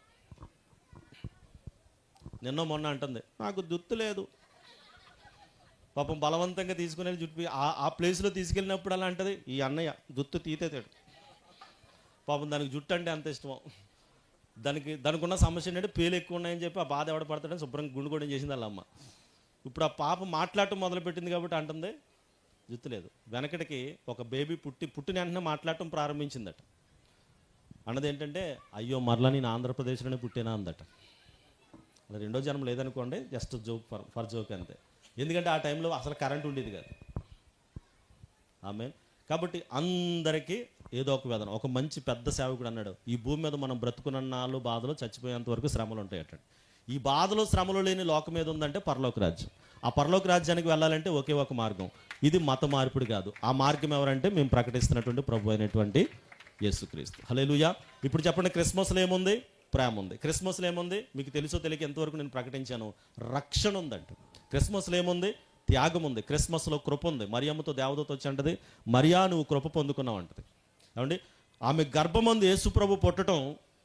నిన్న మొన్న అంటుంది, నాకు జుత్తు లేదు. పాపం బలవంతంగా తీసుకుని వెళ్ళి జుట్టు ఆ ప్లేస్లో తీసుకెళ్ళినప్పుడు అలా అంటది, ఈ అన్నయ్య జుత్తు తీతేతాడు. పాపం దానికి జుట్టు అంటే అంత ఇష్టమో. దానికి ఉన్న సమస్య ఏంటంటే పేలు ఎక్కువ ఉన్నాయని చెప్పి ఆ బాధ ఎవడ పడతాడని శుభ్రంగా గుండు కూడా చేసింది వాళ్ళ అమ్మ. ఇప్పుడు ఆ పాప మాట్లాడటం మొదలుపెట్టింది కాబట్టి అంటుంది జుత్తు లేదు. వెనకటికి ఒక బేబీ పుట్టిన వెంటనే మాట్లాడటం ప్రారంభించిందట. అన్నది ఏంటంటే, అయ్యో మరలా నేను ఆంధ్రప్రదేశ్లోనే పుట్టినా అందట. అలా 2వ జన్మ లేదనుకోండి, జస్ట్ జోక్ ఫర్ జోక్ అంతే. ఎందుకంటే ఆ టైంలో అసలు కరెంట్ ఉండేది కాదు. ఆమేన్. కాబట్టి అందరికీ ఏదో ఒక వేదన. ఒక మంచి పెద్ద సేవకుడు అన్నాడు, ఈ భూమి మీద మనం బ్రతుకున్నాళ్ళు బాధలు, చచ్చిపోయేంత వరకు శ్రమలు ఉంటాయట. ఈ బాధలు శ్రమలు లేని లోకం మీద ఉందంటే పరలోక రాజ్యం. ఆ పరలోక రాజ్యానికి వెళ్ళాలంటే ఒకే ఒక మార్గం. ఇది మత మార్పిడి కాదు. ఆ మార్గం ఎవరంటే మేము ప్రకటిస్తున్నటువంటి ప్రభు అయినటువంటి యేసుక్రీస్తు. హల్లెలూయా. ఇప్పుడు చెప్పండి, క్రిస్మస్లో ఏముంది? ప్రేమ ఉంది. క్రిస్మస్లో ఏముంది? మీకు తెలుసో తెలియక ఎంతవరకు నేను ప్రకటించాను, రక్షణ ఉందంట. క్రిస్మస్లో ఏముంది? త్యాగం ఉంది. క్రిస్మస్లో కృప ఉంది. మరియమ్మతో దేవదూత వచ్చి అంటది, మరియా నువ్వు కృప పొందుకున్నావు అంటది. ఏమండి, ఆమె గర్భమందు యేసు ప్రభు పుట్టడం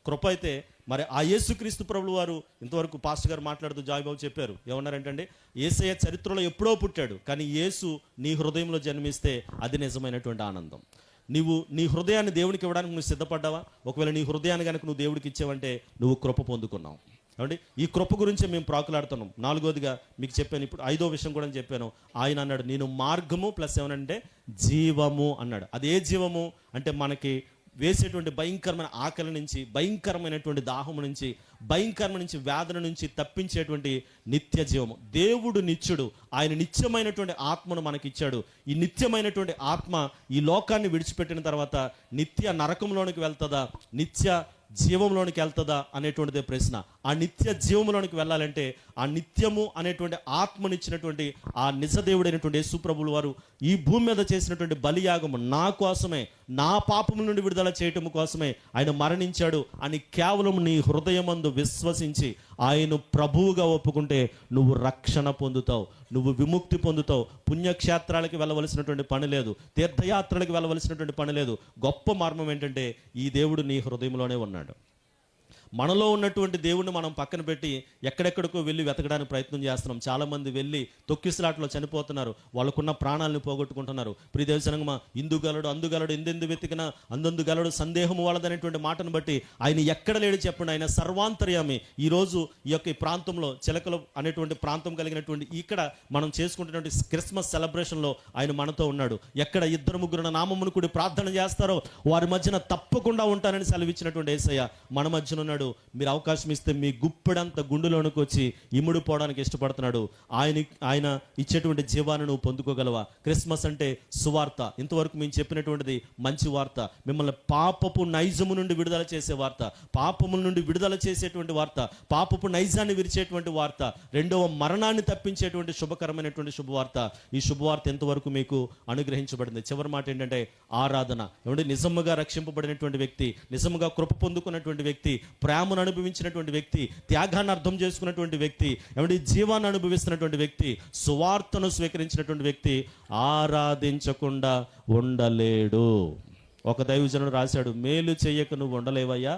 కృప అయితే, మరి ఆ యేసుక్రీస్తు ప్రభువు వారు ఇంతవరకు పాస్టర్ గారు మాట్లాడుతూ జాయిబాబు చెప్పారు, ఏమన్నారంటే, యేసయ్య చరిత్రలో ఎప్పుడో పుట్టాడు, కానీ యేసు నీ హృదయంలో జన్మిస్తే అది నిజమైనటువంటి ఆనందం. నువ్వు నీ హృదయాన్ని దేవునికి ఇవ్వడానికి నువ్వు సిద్ధపడ్డావా? ఒకవేళ నీ హృదయాన్ని కనుక నువ్వు దేవుడికి ఇచ్చావంటే నువ్వు కృప పొందుకున్నావు. ఏమండి, ఈ కృప గురించే మేము ప్రాకులాడుతున్నాం. 4వదిగా మీకు చెప్పాను. ఇప్పుడు 5వ విషయం కూడా చెప్పాను. ఆయన అన్నాడు, నేను మార్గము ప్లస్ ఏమనంటే జీవము అన్నాడు. అదే జీవము అంటే మనకి వేసేటువంటి భయంకరమైన ఆకలి నుంచి, భయంకరమైనటువంటి దాహము నుంచి, భయంకరమైన నుంచి, వేదన నుంచి తప్పించేటువంటి నిత్య జీవము. దేవుడు నిత్యుడు. ఆయన నిత్యమైనటువంటి ఆత్మను మనకిచ్చాడు. ఈ నిత్యమైనటువంటి ఆత్మ ఈ లోకాన్ని విడిచిపెట్టిన తర్వాత నిత్య నరకంలోనికి వెళ్తుందా, నిత్య జీవంలోనికి వెళ్తుందా అనేటువంటిదే ప్రశ్న. ఆ నిత్య జీవంలోనికి వెళ్ళాలంటే ఆ నిత్యము అనేటువంటి ఆత్మనిచ్చినటువంటి ఆ నిజదేవుడైనటువంటి యేసు ప్రభువుల వారు ఈ భూమి మీద చేసినటువంటి బలియాగము నా కోసమే, నా పాపము నుండి విడుదల చేయటం కోసమే ఆయన మరణించాడు అని కేవలం నీ హృదయమందు విశ్వసించి ఆయన ప్రభువుగా ఒప్పుకుంటే నువ్వు రక్షణ పొందుతావు, నువ్వు విముక్తి పొందుతావు. పుణ్యక్షేత్రాలకి వెళ్ళవలసినటువంటి పని లేదు, తీర్థయాత్రలకు వెళ్ళవలసినటువంటి పని లేదు. గొప్ప మర్మం ఏంటంటే ఈ దేవుడు నీ హృదయంలోనే ఉన్నాడు. మనలో ఉన్నటువంటి దేవుణ్ణి మనం పక్కన పెట్టి ఎక్కడెక్కడికో వెళ్ళి వెతకడానికి ప్రయత్నం చేస్తున్నాం. చాలామంది వెళ్ళి తొక్కిసలాట్లో చనిపోతున్నారు, వాళ్ళకున్న ప్రాణాలను పోగొట్టుకుంటున్నారు. ప్రియదేవజనమా, ఇందుగలడు అందుగలడు ఎందెందు వెతికినా అందందుగలడు సందేహము వాళ్ళదనేటువంటి మాటను బట్టి ఆయన ఎక్కడ లేడు చెప్పండి, ఆయన సర్వాంతర్యామి. ఈరోజు ఈ యొక్క ప్రాంతంలో చిలకలు అనేటువంటి ప్రాంతం కలిగినటువంటి ఇక్కడ మనం చేసుకుంటున్నటువంటి క్రిస్మస్ సెలబ్రేషన్లో ఆయన మనతో ఉన్నాడు. ఎక్కడ ఇద్దరు ముగ్గురు నామమును కూడి ప్రార్థన చేస్తారో వారి మధ్యన తప్పకుండా ఉంటానని సెలవిచ్చినటువంటి యేసయ్య మన మధ్యన ఉన్నాడు. మీరు అవకాశం ఇస్తే మీ గుప్పెడంత గుండెలోనికి వచ్చి ఇముడు పోవడానికి ఇష్టపడుతున్నాడు. ఆయన ఇచ్చేటువంటి జీవాన్ని నువ్వు పొందుకోగలవా? క్రిస్మస్ అంటే సువార్త. ఇంతవరకు మేము చెప్పినటువంటిది మంచి వార్త, మిమ్మల్ని పాపపు నైజము నుండి విడుదల చేసే వార్త, పాపముల నుండి విడుదల చేసేటువంటి వార్త, పాపపు నైజాన్ని విరిచేటువంటి వార్త, రెండవ మరణాన్ని తప్పించేటువంటి శుభకరమైనటువంటి శుభవార్త. ఈ శుభవార్త ఎంతవరకు మీకు అనుగ్రహించబడింది? చివరి మాట ఏంటంటే ఆరాధన. ఏమంటే నిజముగా రక్షింపబడినటువంటి వ్యక్తి, నిజముగా కృప పొందుకున్నటువంటి వ్యక్తి, ప్రేమను అనుభవించినటువంటి వ్యక్తి, త్యాగాన్ని అర్థం చేసుకున్నటువంటి వ్యక్తి, ఏమంటే జీవాన్ని అనుభవిస్తున్నటువంటి వ్యక్తి, సువార్తను స్వీకరించినటువంటి వ్యక్తి ఆరాధించకుండా ఉండలేడు. ఒక దైవజనుడు రాశాడు, మేలు చెయ్యక నువ్వు ఉండలేవయ్యా.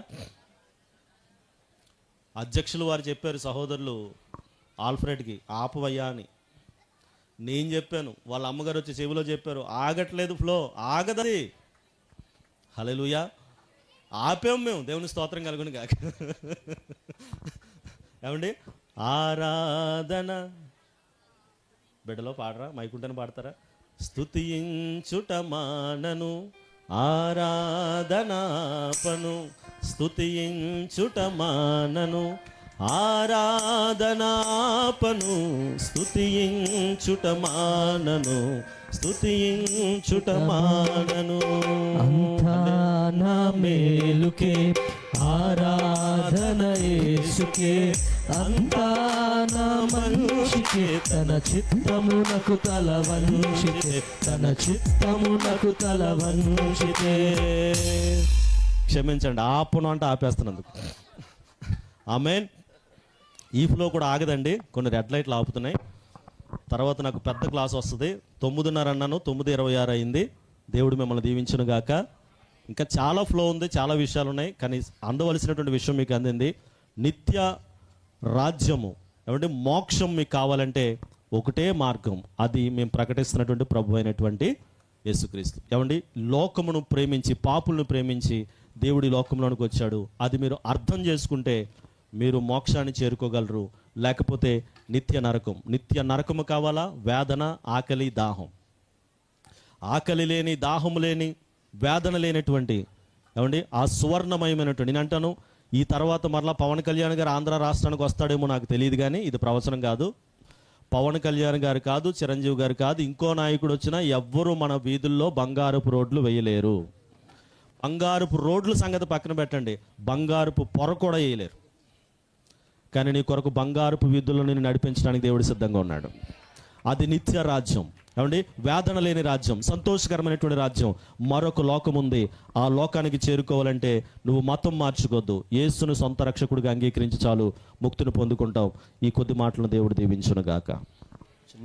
అధ్యక్షులు వారు చెప్పారు సహోదరులు ఆల్ఫ్రెడ్కి, ఆపవయ్యా అని. నేను చెప్పాను, వాళ్ళ అమ్మగారు వచ్చి చెవిలో చెప్పారు, ఆగట్లేదు, ఫ్లో ఆగదది. హల్లెలూయా. ఆపేం మేము, దేవుని స్తోత్రం కలుగును గాక. ఏమండి, ఆరాధన బిడ్డలో పాడరా, మైకుంటని పాడతారా? స్తుతించుట మానను ఆరాధనాపను, స్తుతించుట మానను ఆరాధనాపను, స్తుతించుట మానను, స్తుతించుట మానను. అంతా నా మేలుకే ఆరాధన యేసుకే, అంతా నా మంచికే, తన చిత్తమునకు తల వంచితే, తన చిత్తమునకు తల వంచితే. క్షమించండి, ఆపును అంటే ఆపేస్తున్నందుకు. ఆమేన్. ఈ ఫ్లో కూడా ఆగదండి, కొన్ని రెడ్ లైట్లు ఆపుతున్నాయి. తర్వాత నాకు పెద్ద క్లాస్ వస్తుంది. 9:30 అన్నాను, 9:26 అయింది. దేవుడు మిమ్మల్ని దీవించును గాక. ఇంకా చాలా ఫ్లో ఉంది, చాలా విషయాలు ఉన్నాయి, కానీ అందవలసినటువంటి విషయం మీకు అందింది. నిత్య రాజ్యము, ఏమంటే మోక్షం మీకు కావాలంటే ఒకటే మార్గం, అది మేము ప్రకటిస్తున్నటువంటి ప్రభు అయినటువంటి యేసుక్రీస్తు. ఏమండి, లోకమును ప్రేమించి పాపులను ప్రేమించి దేవుడి లోకంలోనికి వచ్చాడు. అది మీరు అర్థం చేసుకుంటే మీరు మోక్షాన్ని చేరుకోగలరు. లేకపోతే నిత్య నరకం. నిత్య నరకము కావాలా? వేదన, ఆకలి, దాహం. ఆకలి లేని, దాహం లేని, వేదన లేనటువంటి, ఏమండి ఆ సువర్ణమయమైనటువంటి, నేను అంటాను ఈ తర్వాత మరలా పవన్ కళ్యాణ్ గారు ఆంధ్ర రాష్ట్రానికి వస్తాడేమో నాకు తెలియదు, కానీ ఇది ప్రవచనం కాదు. పవన్ కళ్యాణ్ గారు కాదు, చిరంజీవి గారు కాదు, ఇంకో నాయకుడు వచ్చినా ఎవ్వరూ మన వీధుల్లో బంగారపు రోడ్లు వేయలేరు. బంగారపు రోడ్ల సంగతి పక్కన పెట్టండి, బంగారపు పొర కూడా వేయలేరు. కానీ నీ కొరకు బంగారపు వీధుల్లో నేను నడిపించడానికి దేవుడు సిద్ధంగా ఉన్నాడు. అది నిత్య రాజ్యం. ఏమండి, వేదన లేని రాజ్యం, సంతోషకరమైనటువంటి రాజ్యం. మరొక లోకం ఉంది. ఆ లోకానికి చేరుకోవాలంటే నువ్వు మతం మార్చుకోవద్దు, యేసును సొంత రక్షకుడిగా అంగీకరించి చాలు, ముక్తిని పొందుకుంటావు. ఈ కొద్ది మాటలను దేవుడు దీవించును గాక.